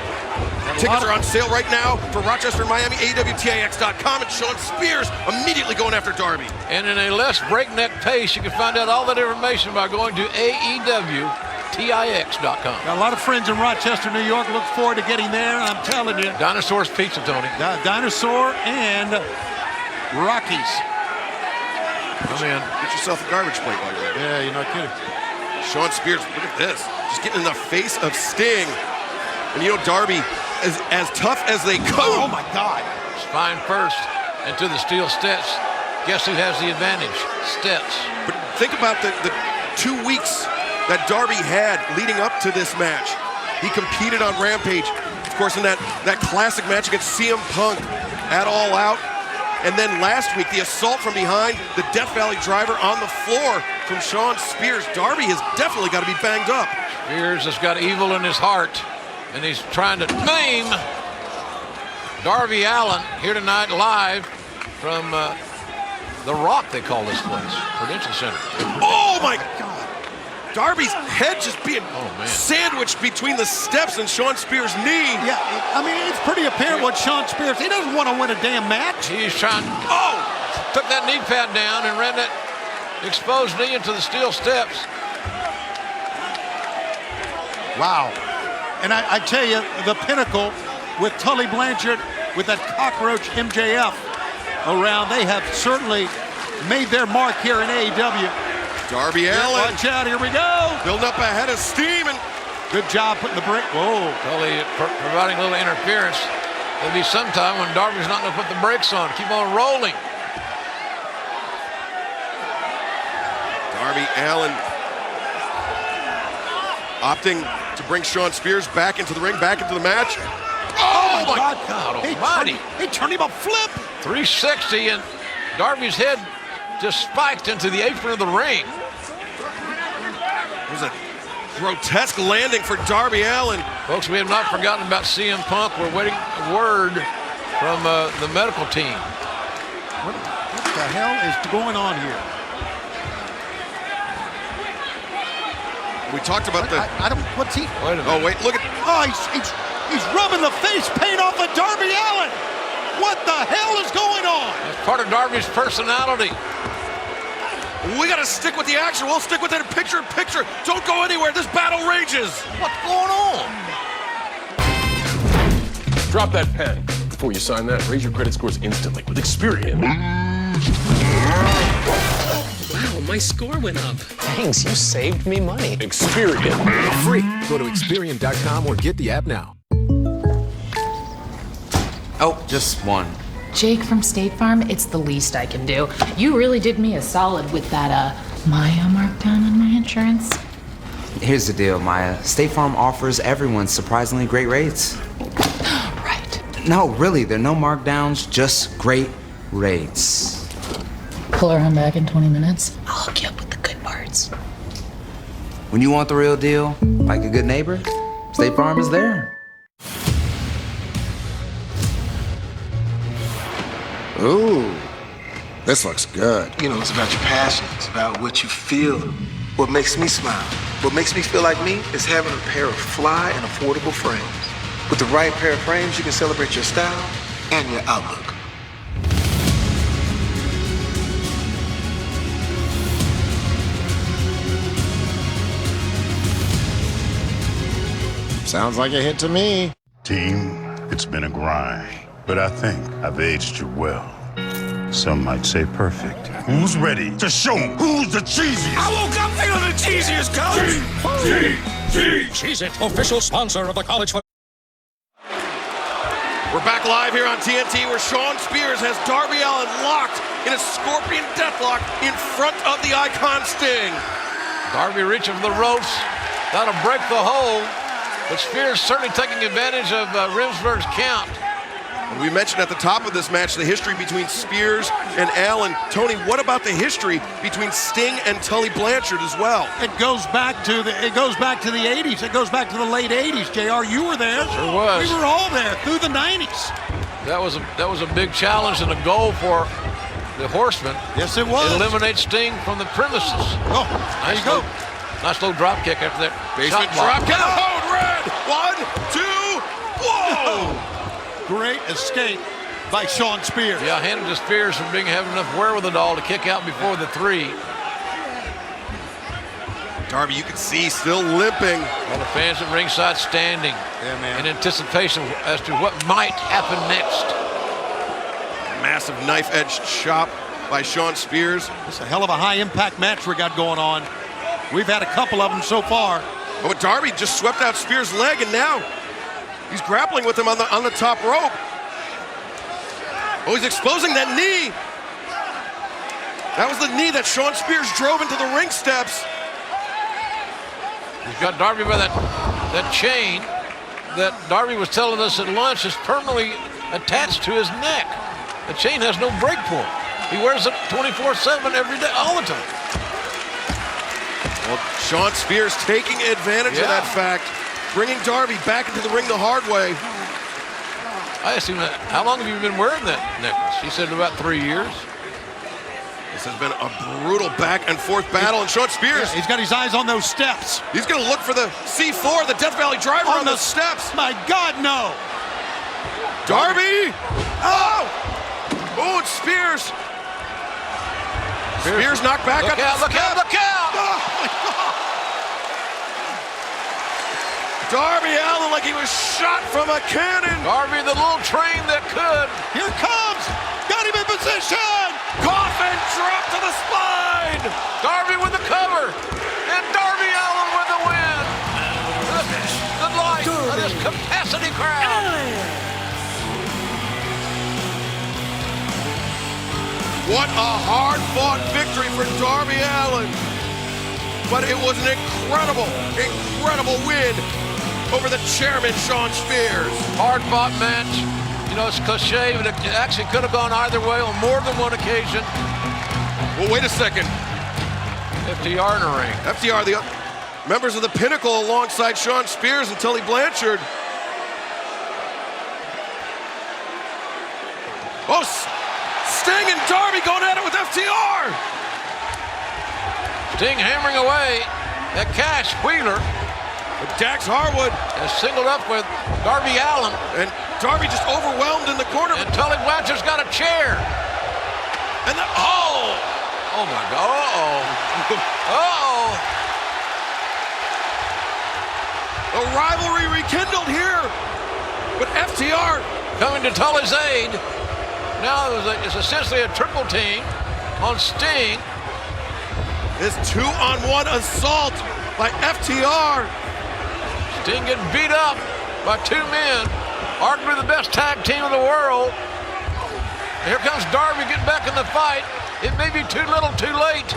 [SPEAKER 3] Tickets are on sale right now for Rochester and Miami, AEWTIX.com, and Sean Spears immediately going after Darby.
[SPEAKER 1] And in a less breakneck pace, you can find out all that information by going to AEWTIX.com.
[SPEAKER 2] Got a lot of friends in Rochester, New York. Look forward to getting there. I'm telling you.
[SPEAKER 1] Dinosaur's Pizza, Tony.
[SPEAKER 2] Dinosaur and Rockies.
[SPEAKER 3] Come in. Get yourself a garbage plate while you're there.
[SPEAKER 2] Yeah, you're not kidding.
[SPEAKER 3] Sean Spears, look at this. Just getting in the face of Sting. And you know, Darby, as tough as they come.
[SPEAKER 2] Oh, my God.
[SPEAKER 1] Spine first into the steel steps. Guess who has the advantage? Steps.
[SPEAKER 3] But think about the 2 weeks that Darby had leading up to this match. He competed on Rampage, of course, in that classic match against CM Punk at All Out. And then last week, the assault from behind, the Death Valley driver on the floor from Sean Spears. Darby has definitely got to be banged up.
[SPEAKER 1] Spears has got evil in his heart, and he's trying to maim Darby Allin here tonight live from The Rock, they call this place, Prudential Center.
[SPEAKER 3] Oh, my God. Darby's head just being sandwiched between the steps and Sean Spears' knee.
[SPEAKER 2] Yeah, I mean, it's pretty apparent what Sean Spears, he doesn't want to win a damn match.
[SPEAKER 1] He's trying, took that knee pad down and ran that exposed knee into the steel steps.
[SPEAKER 2] Wow. And I tell you, the pinnacle with Tully Blanchard, with that cockroach MJF around, they have certainly made their mark here in AEW.
[SPEAKER 3] Darby Allin.
[SPEAKER 2] Watch out, here we go.
[SPEAKER 3] Building up a head of steam. And
[SPEAKER 2] good job putting the brake. Whoa.
[SPEAKER 1] Tully providing a little interference. There'll be some time when Darby's not going to put the brakes on. Keep on rolling.
[SPEAKER 3] Darby Allin opting to bring Sean Spears back into the ring, back into the match.
[SPEAKER 1] Oh my God almighty.
[SPEAKER 2] He turned him a flip.
[SPEAKER 1] 360, and Darby's head just spiked into the apron of the ring.
[SPEAKER 3] It was a grotesque landing for Darby Allin.
[SPEAKER 1] Folks, we have not forgotten about CM Punk. We're waiting a word from the medical team.
[SPEAKER 2] What the hell is going on here?
[SPEAKER 3] We talked about
[SPEAKER 2] I don't. What's he?
[SPEAKER 1] Wait a minute.
[SPEAKER 3] Oh wait, look at.
[SPEAKER 2] Oh, he's rubbing the face paint off of Darby Allin. What the hell is going on?
[SPEAKER 1] That's part of Darby's personality.
[SPEAKER 3] We got to stick with the action. We'll stick with it picture in picture. Don't go anywhere. This battle rages.
[SPEAKER 1] What's going on?
[SPEAKER 6] Drop that pen. Before you sign that, raise your credit scores instantly with Experian.
[SPEAKER 9] Wow, my score went up.
[SPEAKER 6] Thanks, you saved me money. Experian. Free. Go to Experian.com or get the app now.
[SPEAKER 10] Oh, just one.
[SPEAKER 14] Jake from State Farm, it's the least I can do. You really did me a solid with that, Maya markdown on my insurance.
[SPEAKER 10] Here's the deal, Maya. State Farm offers everyone surprisingly great rates.
[SPEAKER 14] Right.
[SPEAKER 10] No, really, there are no markdowns, just great rates.
[SPEAKER 14] Pull around back in 20 minutes. I'll hook you up with the good parts.
[SPEAKER 10] When you want the real deal, like a good neighbor, State Farm is there.
[SPEAKER 24] Ooh, this looks good. You know, it's about your passion. It's about what you feel. What makes me smile. What makes me feel like me is having a pair of fly and affordable frames. With the right pair of frames, you can celebrate your style and your outlook. Sounds like a hit to me.
[SPEAKER 25] Team, it's been a grind. But I think I've aged you well. Some might say perfect. Who's ready to show who's the cheesiest?
[SPEAKER 20] I woke up feeling the cheesiest, coach!
[SPEAKER 2] Cheez-It, official sponsor of the college football.
[SPEAKER 3] We're back live here on TNT where Sean Spears has Darby Allin locked in a scorpion deathlock in front of the Icon Sting.
[SPEAKER 1] Darby reaching for the ropes. That'll break the hold. But Spears certainly taking advantage of Rimsberg's count.
[SPEAKER 3] We mentioned at the top of this match the history between Spears and Allin. Tony, what about the history between Sting and Tully Blanchard as well?
[SPEAKER 2] It goes back to the 80s. It goes back to the late 80s. JR, you were there.
[SPEAKER 1] Sure was.
[SPEAKER 2] We were all there through the 90s.
[SPEAKER 1] That was a big challenge and a goal for the Horsemen.
[SPEAKER 2] Yes, it was.
[SPEAKER 1] Eliminate Sting from the premises.
[SPEAKER 2] Oh, there you go.
[SPEAKER 1] Nice little drop kick after that.
[SPEAKER 3] Basement drop kick. Oh, red. 1, 2,
[SPEAKER 2] Whoa! Great escape by Shawn Spears.
[SPEAKER 1] Yeah, handed to Spears for having enough wherewithal to kick out before the 3.
[SPEAKER 3] Darby, you can see, still limping.
[SPEAKER 1] All the fans at ringside standing in anticipation as to what might happen next.
[SPEAKER 3] Massive knife-edged chop by Shawn Spears.
[SPEAKER 2] It's a hell of a high-impact match we got going on. We've had a couple of them so far.
[SPEAKER 3] Oh, but Darby just swept out Spears' leg, and now he's grappling with him on the top rope. Oh, he's exposing that knee. That was the knee that Shawn Spears drove into the ring steps.
[SPEAKER 1] He's got Darby by that chain that Darby was telling us at lunch is permanently attached to his neck. The chain has no break point. He wears it 24/7 every day, all the time.
[SPEAKER 3] Well, Shawn Spears taking advantage of that fact, bringing Darby back into the ring the hard way.
[SPEAKER 1] I asked him, how long have you been wearing that necklace? He said about 3 years.
[SPEAKER 3] This has been a brutal back and forth battle, and Shawn Spears.
[SPEAKER 2] Yeah, he's got his eyes on those steps.
[SPEAKER 3] He's going to look for the C4, the Death Valley Driver on the steps.
[SPEAKER 2] My God, no.
[SPEAKER 3] Darby. Oh, it's Spears. Spears knocked back up.
[SPEAKER 1] Look out, look out.
[SPEAKER 3] Oh, my God. Darby Allin like he was shot from a cannon.
[SPEAKER 1] Darby, the little train that could.
[SPEAKER 2] Here comes. Got him in position.
[SPEAKER 3] Coffin drop to the spine.
[SPEAKER 1] Darby with the cover. And Darby Allin with the win. The light of this capacity crowd.
[SPEAKER 3] What a hard-fought victory for Darby Allin. But it was an incredible win over the chairman, Shawn Spears.
[SPEAKER 1] Hard-fought match. You know, it's cliche, but it actually could have gone either way on more than one occasion.
[SPEAKER 3] Well, wait a second.
[SPEAKER 1] FTR in the ring.
[SPEAKER 3] FTR, the members of the Pinnacle alongside Shawn Spears and Tully Blanchard. Oh, Sting and Darby going at it with FTR.
[SPEAKER 1] Sting hammering away at Cash Wheeler.
[SPEAKER 3] But Dax Harwood
[SPEAKER 1] is singled up with Darby Allin.
[SPEAKER 3] And Darby just overwhelmed in the corner.
[SPEAKER 1] And Tully Blanchard's got a chair.
[SPEAKER 3] And
[SPEAKER 1] oh my God,
[SPEAKER 3] A rivalry rekindled here. But FTR
[SPEAKER 1] coming to Tully's aid. Now it's essentially a triple team on Sting.
[SPEAKER 3] This 2-on-1 assault by FTR.
[SPEAKER 1] Sting getting beat up by 2 men, arguably the best tag team in the world. And here comes Darby getting back in the fight. It may be too little, too late.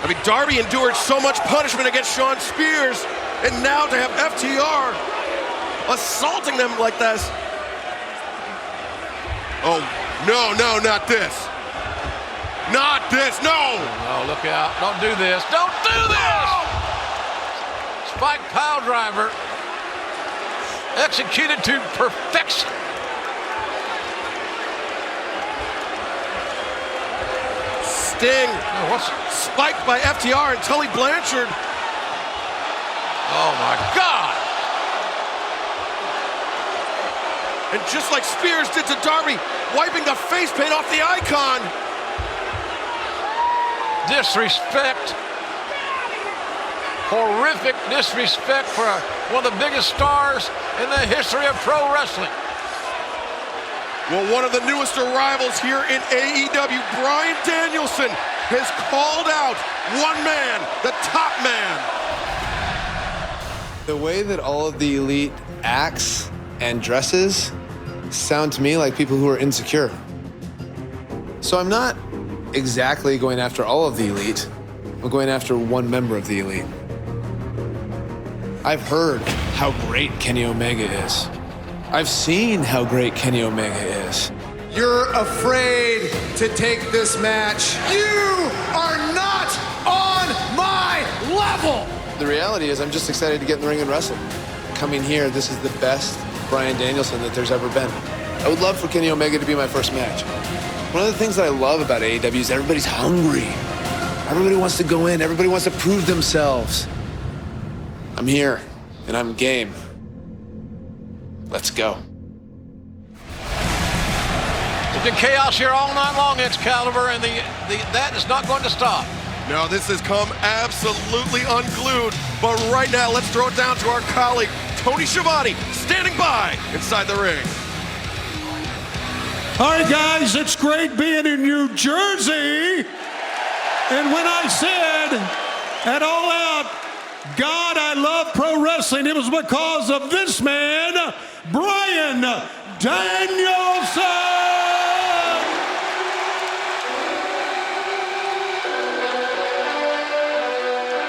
[SPEAKER 3] I mean, Darby endured so much punishment against Shawn Spears, and now to have FTR assaulting them like this. Oh, no, not this. Not this, no!
[SPEAKER 1] Oh, look out. Don't do this. Don't do this! Spike pile driver executed to perfection.
[SPEAKER 3] Sting spiked by FTR and Tully Blanchard.
[SPEAKER 1] Oh my God!
[SPEAKER 3] And just like Spears did to Darby, wiping the face paint off the icon.
[SPEAKER 1] Disrespect. Horrific disrespect for one of the biggest stars in the history of pro wrestling.
[SPEAKER 3] Well, one of the newest arrivals here in AEW, Bryan Danielson, has called out one man, the top man.
[SPEAKER 7] The way that all of the elite acts and dresses sound to me like people who are insecure. So I'm not exactly going after all of the elite. I'm going after one member of the elite. I've heard how great Kenny Omega is. I've seen how great Kenny Omega is.
[SPEAKER 11] You're afraid to take this match. You are not on my level.
[SPEAKER 7] The reality is I'm just excited to get in the ring and wrestle. Coming here, this is the best Bryan Danielson that there's ever been. I would love for Kenny Omega to be my first match. One of the things that I love about AEW is everybody's hungry. Everybody wants to go in. Everybody wants to prove themselves. I'm here, and I'm game. Let's go.
[SPEAKER 1] It's been chaos here all night long, Excalibur, and that is not going to stop.
[SPEAKER 3] No, this has come absolutely unglued. But right now, let's throw it down to our colleague, Tony Schiavone, standing by inside the ring.
[SPEAKER 2] All right, guys, it's great being in New Jersey. And when I said at All Out, God, I love pro wrestling, it was because of this man, Bryan Danielson.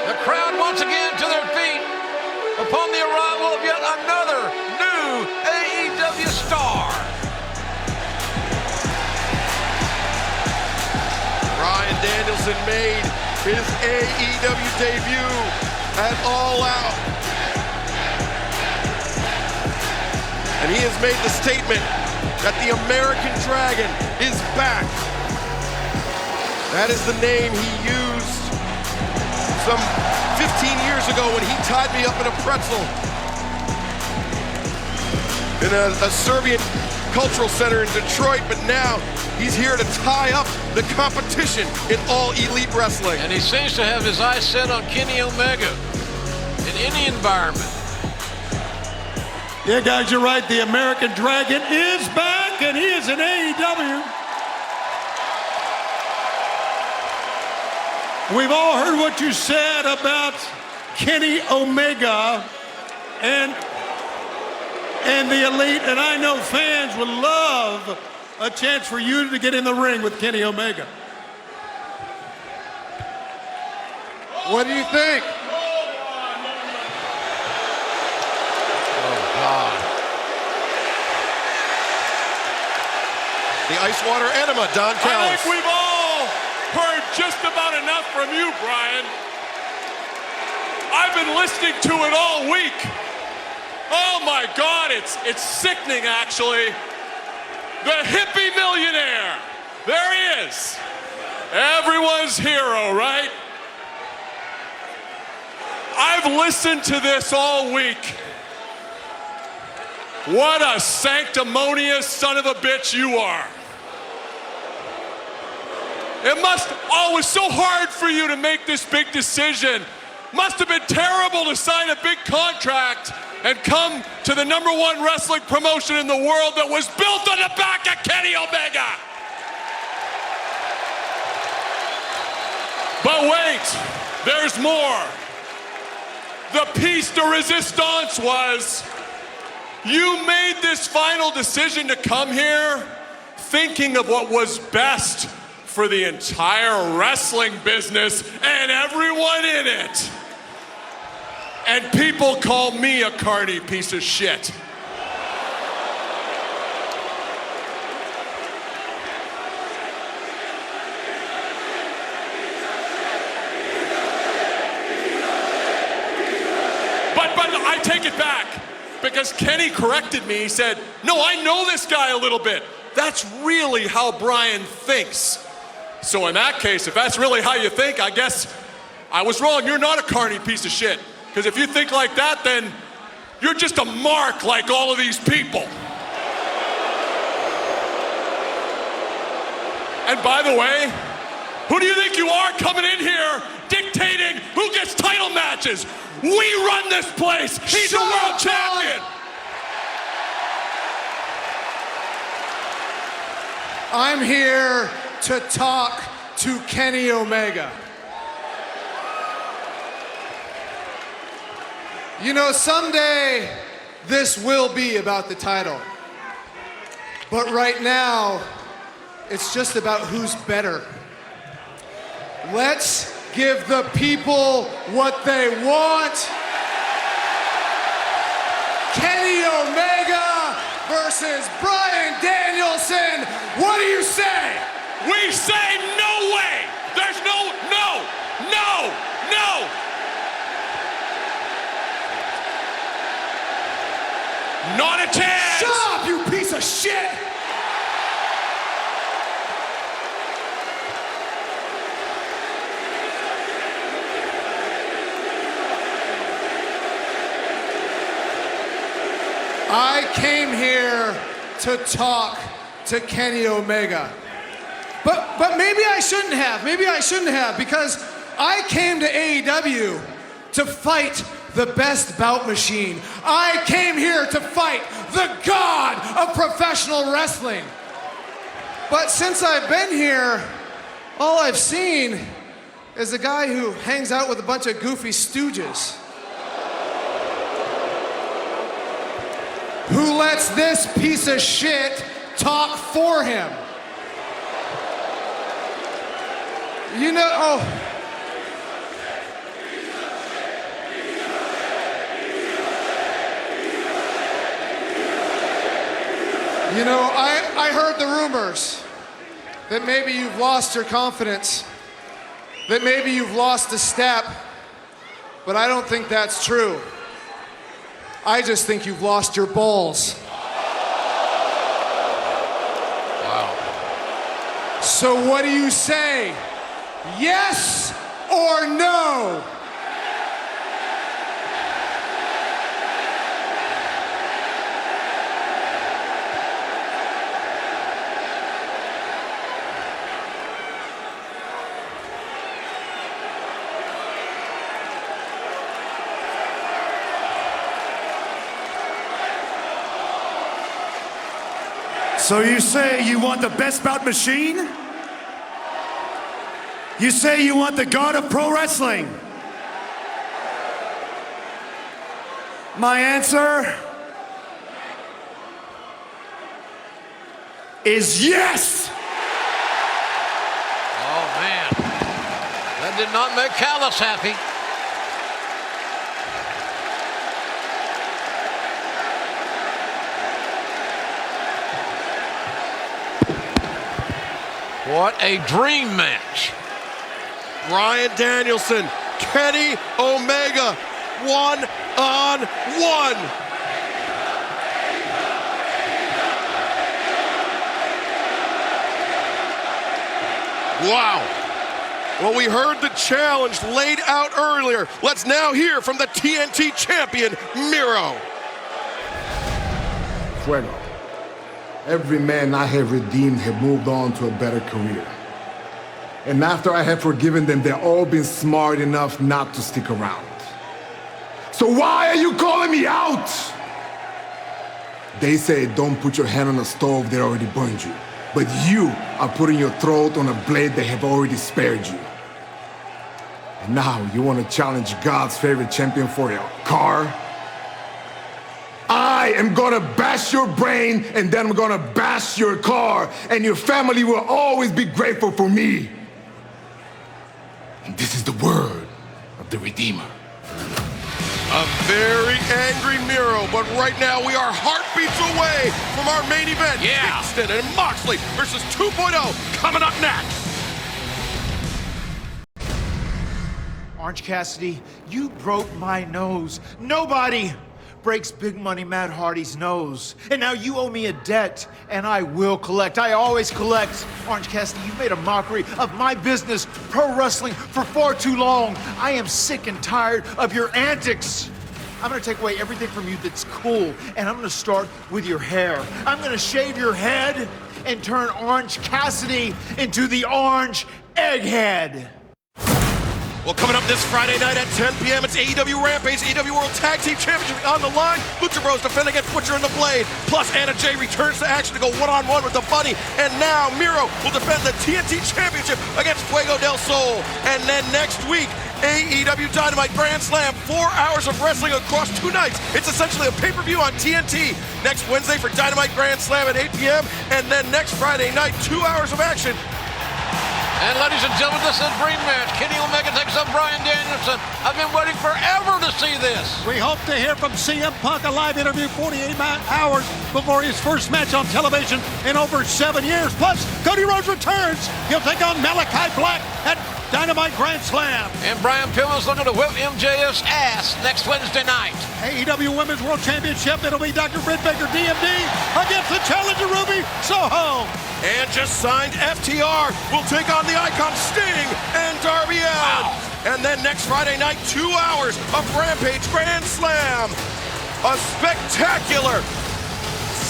[SPEAKER 1] The crowd once again to their feet upon the arrival of yet another new AEW star.
[SPEAKER 3] Bryan Danielson made his AEW debut at All Out. And he has made the statement that the American Dragon is back. That is the name he used some 15 years ago when he tied me up in a pretzel in a Serbian cultural center in Detroit, but now he's here to tie up the competition in All Elite Wrestling.
[SPEAKER 1] And he seems to have his eyes set on Kenny Omega in any environment.
[SPEAKER 2] Yeah, guys, you're right. The American Dragon is back, and he is in AEW. We've all heard what you said about Kenny Omega and the Elite, and I know fans would love a chance for you to get in the ring with Kenny Omega.
[SPEAKER 5] What do you think?
[SPEAKER 3] The ice water enema, Don Callis.
[SPEAKER 12] I think we've all heard just about enough from you, Bryan. I've been listening to it all week. Oh my God, it's sickening actually. The hippie millionaire, there he is. Everyone's hero, right? I've listened to this all week. What a sanctimonious son of a bitch you are. It was so hard for you to make this big decision. Must have been terrible to sign a big contract and come to the #1 wrestling promotion in the world that was built on the back of Kenny Omega. But wait, there's more. The piece de resistance was you made this final decision to come here thinking of what was best for the entire wrestling business and everyone in it. And people call me a carny piece of shit. But I take it back, because Kenny corrected me. He said, no, I know this guy a little bit. That's really how Bryan thinks. So in that case, if that's really how you think, I guess I was wrong. You're not a carny piece of shit. Because if you think like that, then you're just a mark like all of these people. And by the way, who do you think you are coming in here dictating who gets title matches? We run this place. He's the world champion.
[SPEAKER 5] I'm here to talk to Kenny Omega. You know, someday this will be about the title. But right now, it's just about who's better. Let's give the people what they want. Kenny Omega versus Bryan Danielson. What do you say?
[SPEAKER 12] We say no way. There's no. Not a chance.
[SPEAKER 5] Shut up, you piece of shit.
[SPEAKER 15] I came here to talk to Kenny Omega. But maybe I shouldn't have. Maybe I shouldn't have, because I came to AEW to fight the best bout machine. I came here to fight the god of professional wrestling. But since I've been here, all I've seen is a guy who hangs out with a bunch of goofy stooges. Who lets this piece of shit talk for him. You know, You know, I heard the rumors that maybe you've lost your confidence, that maybe you've lost a step, but I don't think that's true. I just think you've lost your balls.
[SPEAKER 1] Wow.
[SPEAKER 15] So what do you say? Yes or no?
[SPEAKER 11] So you say you want the best bout machine? You say you want the god of pro wrestling? My answer is yes!
[SPEAKER 1] Oh, man. That did not make Callis happy. What a dream match.
[SPEAKER 3] Bryan Danielson, Kenny Omega, 1-on-1. Wow. Well, we heard the challenge laid out earlier. Let's now hear from the TNT champion, Miro.
[SPEAKER 16] Fuego. Every man I have redeemed have moved on to a better career. And after I have forgiven them, they've all been smart enough not to stick around. So why are you calling me out? They say don't put your hand on a stove that already burned you. But you are putting your throat on a blade that have already spared you. And now you want to challenge God's favorite champion for a car? I am gonna bash your brain, and then I'm gonna bash your car, and your family will always be grateful for me. And this is the word of the Redeemer.
[SPEAKER 3] A very angry Miro, but right now we are heartbeats away from our main event.
[SPEAKER 1] Yeah.
[SPEAKER 3] Kingston and Moxley versus 2.0 coming up next.
[SPEAKER 18] Orange Cassidy, you broke my nose. Nobody breaks Big Money Matt Hardy's nose. And now you owe me a debt, and I will collect. I always collect. Orange Cassidy, you made a mockery of my business, pro wrestling, for far too long. I am sick and tired of your antics. I'm gonna take away everything from you that's cool, and I'm gonna start with your hair. I'm gonna shave your head and turn Orange Cassidy into the Orange Egghead.
[SPEAKER 3] Well, coming up this Friday night at 10 p.m., it's AEW Rampage, AEW World Tag Team Championship on the line. Lucha Bros defend against Butcher and the Blade. Plus, Anna Jay returns to action to go one-on-one with the Bunny. And now, Miro will defend the TNT Championship against Fuego del Sol. And then next week, AEW Dynamite Grand Slam, 4 hours of wrestling across 2 nights. It's essentially a pay-per-view on TNT. Next Wednesday for Dynamite Grand Slam at 8 p.m. And then next Friday night, 2 hours of action.
[SPEAKER 1] And ladies and gentlemen, this is a dream match. Kenny Omega takes on Bryan Danielson. I've been waiting forever to see this.
[SPEAKER 2] We hope to hear from CM Punk, a live interview 48 hours before his first match on television in over 7 years. Plus, Cody Rhodes returns. He'll take on Malachi Black at Dynamite Grand Slam.
[SPEAKER 1] And Brian Pillman's looking to whip MJF's ass next Wednesday night.
[SPEAKER 2] AEW Women's World Championship, it'll be Dr. Britt Baker, DMD, against the challenger Ruby Soho.
[SPEAKER 3] And just signed FTR will take on the Icon Sting and Darby Allin. Wow. And then next Friday night, 2 hours of Rampage Grand Slam. A spectacular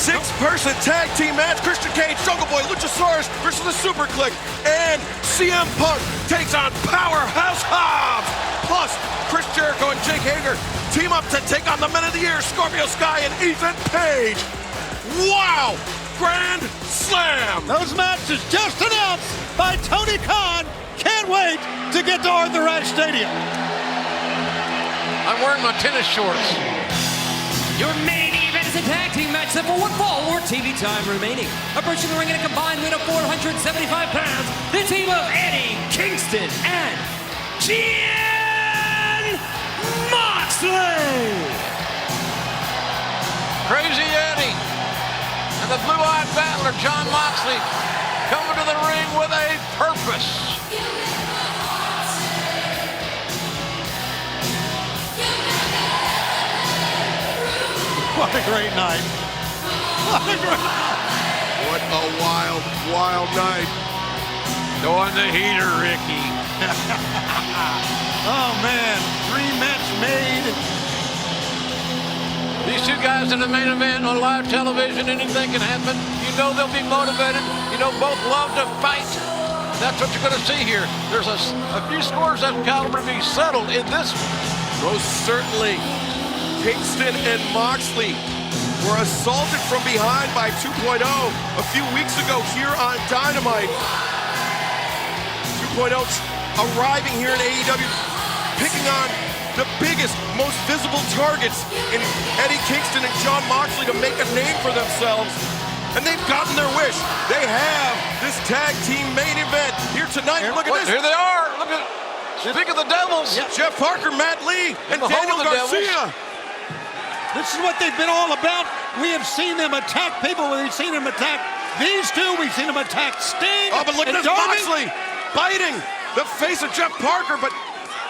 [SPEAKER 3] Six-person tag team match. Christian Cage, Jungle Boy, Luchasaurus versus the Super Click. And CM Punk takes on Powerhouse Hobbs. Plus, Chris Jericho and Jake Hager team up to take on the Men of the Year, Scorpio Sky and Ethan Page. Wow! Grand Slam!
[SPEAKER 2] Those matches just announced by Tony Khan. Can't wait to get to Arthur Ashe Stadium.
[SPEAKER 1] I'm wearing my tennis shorts.
[SPEAKER 13] Your main event is a tag team match set for one fall or TV time remaining. Approaching the ring in a combined weight of 475 pounds, the team of Eddie Kingston and Jon Moxley.
[SPEAKER 1] Crazy Eddie and the blue-eyed battler Jon Moxley coming to the ring with a purpose.
[SPEAKER 2] What a great night. What a great night.
[SPEAKER 3] What a wild, wild night.
[SPEAKER 1] Throwing the heater, Ricky.
[SPEAKER 2] Oh, man. Dream match made.
[SPEAKER 1] These two guys in the main event on live television, anything can happen. You know they'll be motivated. You know both love to fight. That's what you're going to see here. There's a few scores that caliber to be settled in this.
[SPEAKER 3] Most certainly. Kingston and Moxley were assaulted from behind by 2.0 a few weeks ago here on Dynamite. 2.0 arriving here in AEW, picking on the biggest, most visible targets in Eddie Kingston and Jon Moxley to make a name for themselves. And they've gotten their wish. They have this tag team main event here tonight. Look at this.
[SPEAKER 1] Here they are. Look at, speak of the Devils.
[SPEAKER 3] Yeah. Jeff Parker, Matt Lee, and Daniel Garcia.
[SPEAKER 2] This is what they've been all about. We have seen them attack people. We've seen them attack these two. We've seen them attack Sting.
[SPEAKER 3] Oh, but look at this, Moxley biting the face of Jeff Parker, but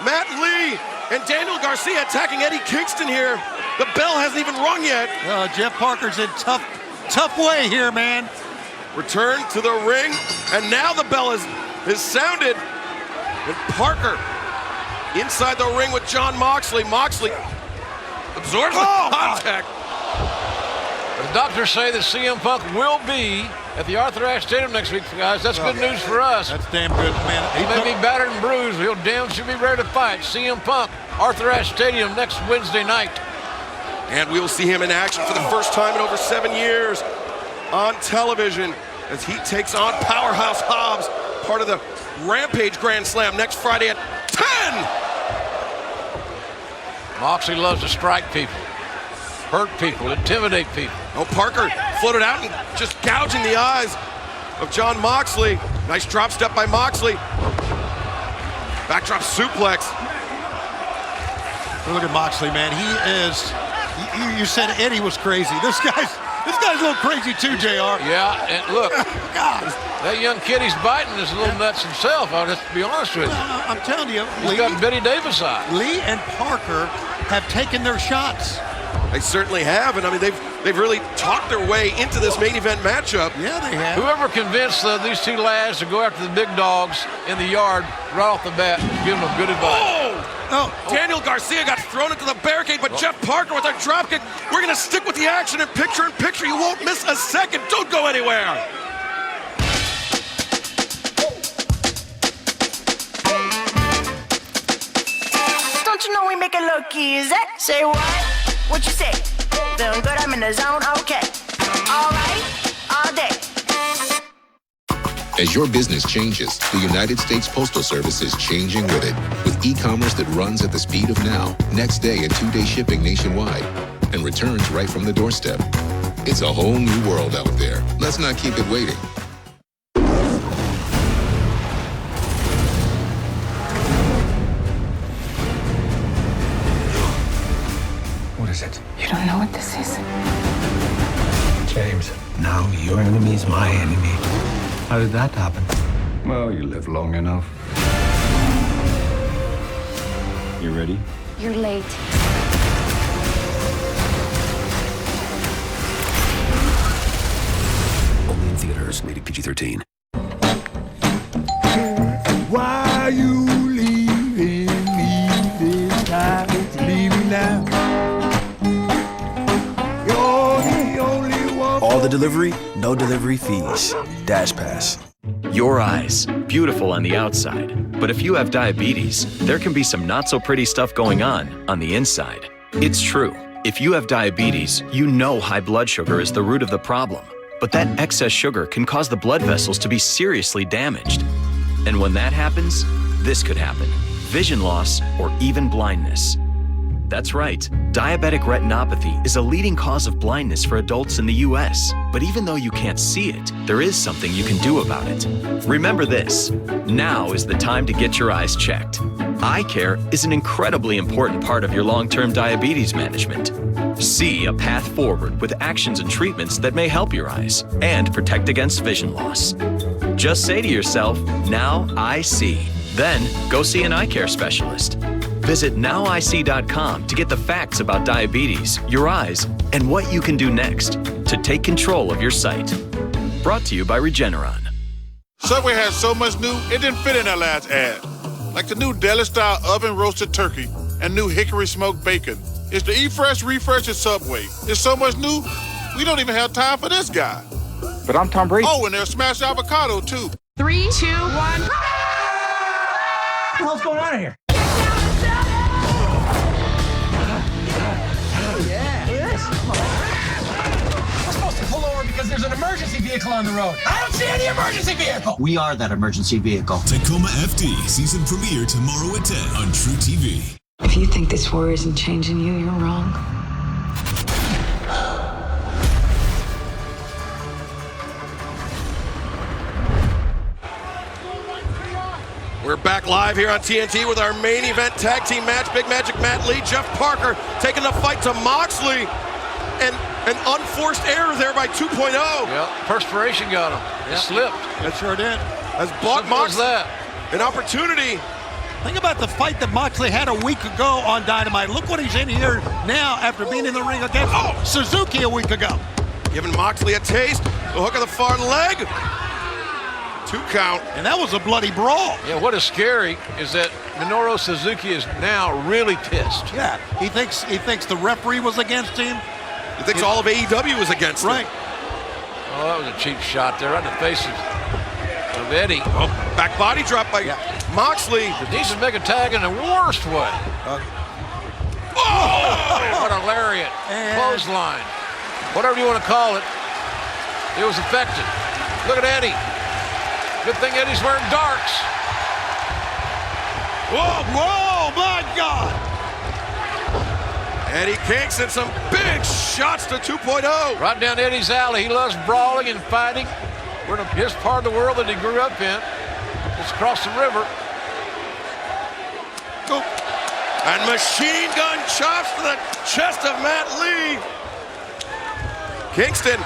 [SPEAKER 3] Matt Lee and Daniel Garcia attacking Eddie Kingston here. The bell hasn't even rung yet.
[SPEAKER 2] Jeff Parker's in tough way here, man.
[SPEAKER 3] Return to the ring, and now the bell is sounded. And Parker inside the ring with Jon Moxley. Moxley absorbs the contact.
[SPEAKER 1] The doctors say that CM Punk will be at the Arthur Ashe Stadium next week, guys. That's good news for us.
[SPEAKER 2] That's damn good, man.
[SPEAKER 1] He may be battered and bruised, but he'll damn should be ready to fight. CM Punk, Arthur Ashe Stadium next Wednesday night.
[SPEAKER 3] And we will see him in action for the first time in over 7 years on television as he takes on Powerhouse Hobbs, part of the Rampage Grand Slam next Friday at 10.
[SPEAKER 1] Moxley loves to strike people, hurt people, intimidate people.
[SPEAKER 3] Oh, Parker floated out and just gouging the eyes of Jon Moxley. Nice drop step by Moxley. Backdrop suplex.
[SPEAKER 2] Look at Moxley, man. He is. You said Eddie was crazy. This guy's a little crazy too, JR.
[SPEAKER 1] Yeah, and look, that young kid he's biting is a little nuts himself. I'll just be honest with you.
[SPEAKER 2] I'm telling you,
[SPEAKER 1] he's got Betty Davis eyes.
[SPEAKER 2] Lee and Parker have taken their shots.
[SPEAKER 3] They certainly have, and I mean they've really talked their way into this main event matchup.
[SPEAKER 2] Yeah, they have.
[SPEAKER 1] Whoever convinced these two lads to go after the big dogs in the yard right off the bat, give them good advice.
[SPEAKER 3] Oh, Daniel Garcia got thrown into the barricade, but Jeff Parker with a dropkick. We're going to stick with the action in picture. You won't miss a second. Don't go anywhere.
[SPEAKER 4] Don't you know we make it look easy? Say what? What you say? Feeling good, I'm in the zone, okay. All right, all day.
[SPEAKER 6] As your business changes, the United States Postal Service is changing with it. With e-commerce that runs at the speed of now, next day and 2-day shipping nationwide, and returns right from the doorstep. It's a whole new world out there. Let's not keep it waiting.
[SPEAKER 17] What is it?
[SPEAKER 19] You don't know what this is?
[SPEAKER 17] James, now your enemy is my enemy. How did that happen? Well, you live long enough. You ready?
[SPEAKER 19] You're late.
[SPEAKER 21] Only in theaters, rated PG-13.
[SPEAKER 11] Why you leaving me this time? Leave me now. You're the only one.
[SPEAKER 8] the delivery, no delivery fees. DashPass.
[SPEAKER 9] Your eyes, beautiful on the outside. But if you have diabetes, there can be some not so pretty stuff going on the inside. It's true. If you have diabetes, you know high blood sugar is the root of the problem. But that excess sugar can cause the blood vessels to be seriously damaged. And when that happens, this could happen: vision loss or even blindness. That's right, diabetic retinopathy is a leading cause of blindness for adults in the US. But even though you can't see it, there is something you can do about it. Remember this: now is the time to get your eyes checked. Eye care is an incredibly important part of your long-term diabetes management. See a path forward with actions and treatments that may help your eyes and protect against vision loss. Just say to yourself, "Now I see." Then go see an eye care specialist. Visit nowic.com to get the facts about diabetes, your eyes, and what you can do next to take control of your sight. Brought to you by Regeneron.
[SPEAKER 14] Subway has so much new, it didn't fit in that last ad. Like the new deli-style oven-roasted turkey and new hickory smoked bacon. It's the Eat Fresh, Refresh at Subway. There's so much new, we don't even have time for this guy.
[SPEAKER 22] But I'm Tom Brady.
[SPEAKER 14] Oh, and there's smashed avocado, too.
[SPEAKER 23] 3, 2, 1.
[SPEAKER 20] What the hell's going on here? We're supposed to pull over because there's an emergency vehicle on the road. I don't see any emergency vehicle.
[SPEAKER 26] We are that emergency vehicle.
[SPEAKER 27] Tacoma FD season premiere tomorrow at 10 on True TV.
[SPEAKER 19] If you think this war isn't changing you, you're wrong.
[SPEAKER 3] We're back live here on TNT with our main event tag team match. Big Magic Matt Lee, Jeff Parker taking the fight to Moxley. And an unforced error there by 2.0.
[SPEAKER 1] Yep, perspiration got him. It slipped.
[SPEAKER 2] That sure did.
[SPEAKER 3] Has bought Moxley
[SPEAKER 1] that.
[SPEAKER 3] an opportunity.
[SPEAKER 2] Think about the fight that Moxley had a week ago on Dynamite. Look what he's in here now after being in the ring against Suzuki a week ago.
[SPEAKER 3] Giving Moxley a taste. The hook of the far leg. 2 count.
[SPEAKER 2] And that was a bloody brawl.
[SPEAKER 1] Yeah, what is scary is that Minoru Suzuki is now really pissed.
[SPEAKER 2] Yeah, he thinks the referee was against him.
[SPEAKER 3] He thinks all of AEW was against him.
[SPEAKER 2] Right.
[SPEAKER 1] Oh, that was a cheap shot there right in the face of Eddie.
[SPEAKER 3] Oh, back body drop by Moxley.
[SPEAKER 1] He should make a tag in the worst way. What a lariat. Clothesline. Whatever you want to call it. It was effective. Look at Eddie. Good thing Eddie's wearing darks.
[SPEAKER 2] Whoa, my God.
[SPEAKER 3] Eddie Kingston, some big shots to 2.0.
[SPEAKER 1] Right down Eddie's alley. He loves brawling and fighting. We're in his part of the world that he grew up in. It's across the river.
[SPEAKER 3] Go. And machine gun chops to the chest of Matt Lee. Kingston,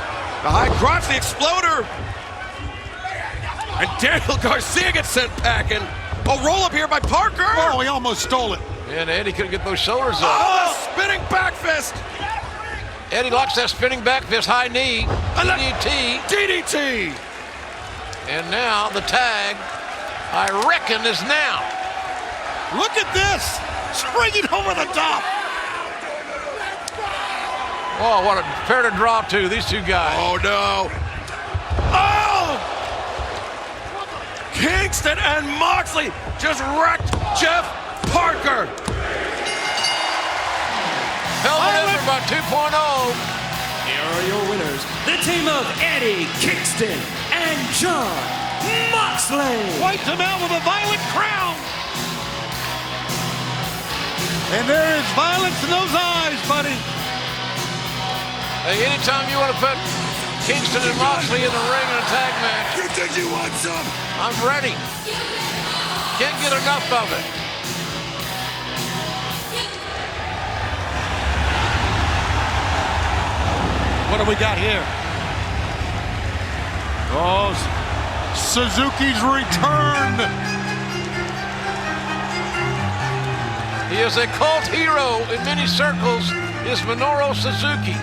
[SPEAKER 3] the high crotch, the exploder. And Daniel Garcia gets sent packing. A roll up here by Parker.
[SPEAKER 2] Oh, he almost stole it.
[SPEAKER 1] And Eddie couldn't get those shoulders up.
[SPEAKER 3] Oh, spinning back fist.
[SPEAKER 1] Eddie locks that spinning back fist, high knee,
[SPEAKER 3] DDT.
[SPEAKER 1] And now the tag, I reckon, is now.
[SPEAKER 2] Look at this, springing over the top.
[SPEAKER 1] Oh, what a pair to draw to, these two guys.
[SPEAKER 3] Oh, no. Oh! Kingston and Moxley just wrecked Jeff Parker.
[SPEAKER 1] Helmet over by 2.0.
[SPEAKER 13] Here are your winners, the team of Eddie Kingston and John Moxley.
[SPEAKER 2] Wiped him out with a violent crown. And there is violence in those eyes, buddy.
[SPEAKER 1] Hey, anytime you want to put Kingston and Moxley in the ring in a tag match.
[SPEAKER 3] You think you want some?
[SPEAKER 1] I'm ready. Can't get enough of it.
[SPEAKER 2] What do we got here? Oh, Suzuki's return.
[SPEAKER 1] He is a cult hero in many circles, is Minoru Suzuki.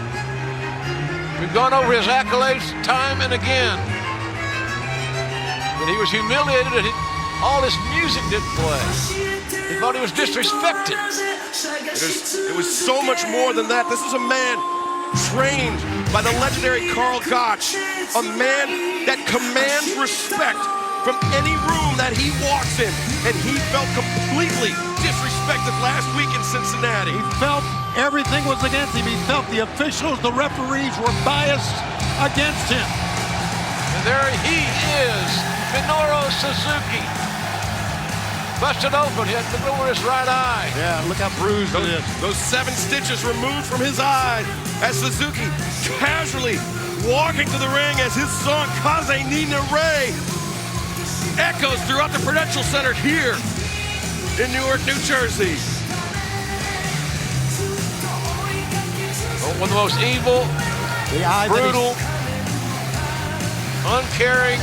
[SPEAKER 1] We've gone over his accolades time and again. But he was humiliated that all his music didn't play. He thought he was disrespected.
[SPEAKER 3] It was so much more than that. This is a man trained by the legendary Karl Gotch, a man that commands respect from any room that he walks in, and he felt completely disrespected last week in Cincinnati.
[SPEAKER 2] He felt everything was against him. He felt the officials, the referees were biased against him.
[SPEAKER 1] And there he is, Minoru Suzuki. Busted open, he had to go over his right eye.
[SPEAKER 2] Yeah, look how bruised it is.
[SPEAKER 3] Those 7 stitches removed from his eye as Suzuki casually walking to the ring as his song Kaze ni Nare echoes throughout the Prudential Center here in Newark, New Jersey.
[SPEAKER 1] One of the most evil, brutal, uncaring,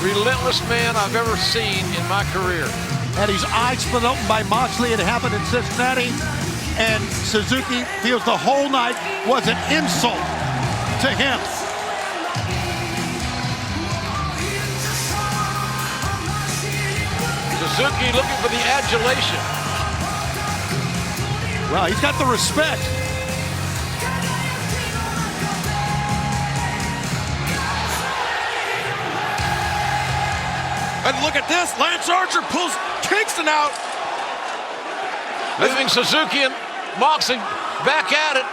[SPEAKER 1] relentless man I've ever seen in my career.
[SPEAKER 2] Had his eyes split open by Moxley. It happened in Cincinnati. And Suzuki feels the whole night was an insult to him.
[SPEAKER 1] Suzuki looking for the adulation.
[SPEAKER 2] Well, he's got the respect.
[SPEAKER 3] And look at this, Lance Archer pulls Kingston out.
[SPEAKER 1] Leaving Suzuki and Moxley back at it.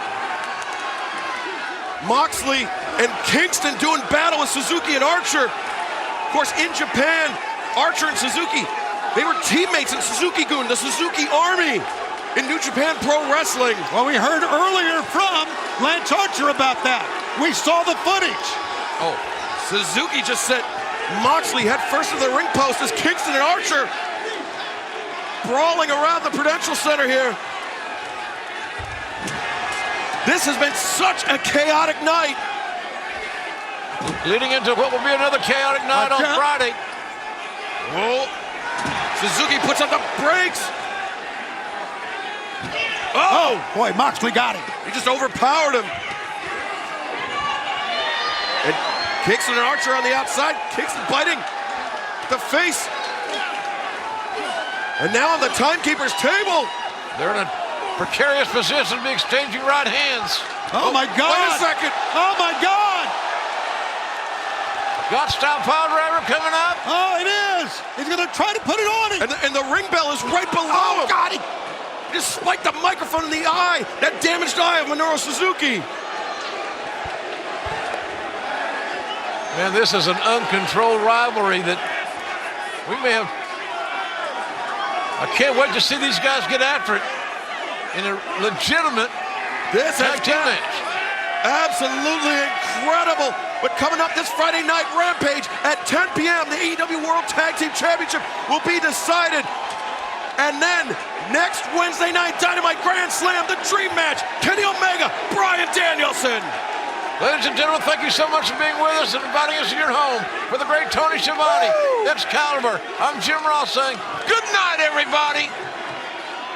[SPEAKER 3] Moxley and Kingston doing battle with Suzuki and Archer. Of course, in Japan, Archer and Suzuki, they were teammates in Suzuki-gun, the Suzuki Army in New Japan Pro Wrestling.
[SPEAKER 2] Well, we heard earlier from Lance Archer about that. We saw the footage.
[SPEAKER 3] Oh, Suzuki just said Moxley head first to the ring post as Kingston and Archer brawling around the Prudential Center here. This has been such a chaotic night.
[SPEAKER 1] Leading into what will be another chaotic night on Friday.
[SPEAKER 3] Whoa. Suzuki puts up the brakes. Oh,
[SPEAKER 2] boy, Moxley got him.
[SPEAKER 3] He just overpowered him. And Kingston and Archer on the outside. Kingston biting the face. And now on the timekeeper's table.
[SPEAKER 1] They're in a precarious position to be exchanging right hands.
[SPEAKER 2] Oh my God.
[SPEAKER 3] Wait a second.
[SPEAKER 2] Oh my God.
[SPEAKER 1] Got style power driver coming up.
[SPEAKER 2] Oh, it is. He's going to try to put it on him.
[SPEAKER 3] And the ring bell is right below him.
[SPEAKER 2] God.
[SPEAKER 3] He just spiked the microphone in the eye. That damaged eye of Minoru Suzuki.
[SPEAKER 1] Man, this is an uncontrolled rivalry that we may have. I can't wait to see these guys get after it in a legitimate tag team match.
[SPEAKER 3] Absolutely incredible. But coming up this Friday night, Rampage at 10 p.m., the AEW World Tag Team Championship will be decided. And then next Wednesday night, Dynamite Grand Slam, the dream match, Kenny Omega, Bryan Danielson.
[SPEAKER 1] Ladies and gentlemen, thank you so much for being with us and inviting us to your home for the great Tony Schiavone. That's Caliber. I'm Jim Ross saying good night, everybody.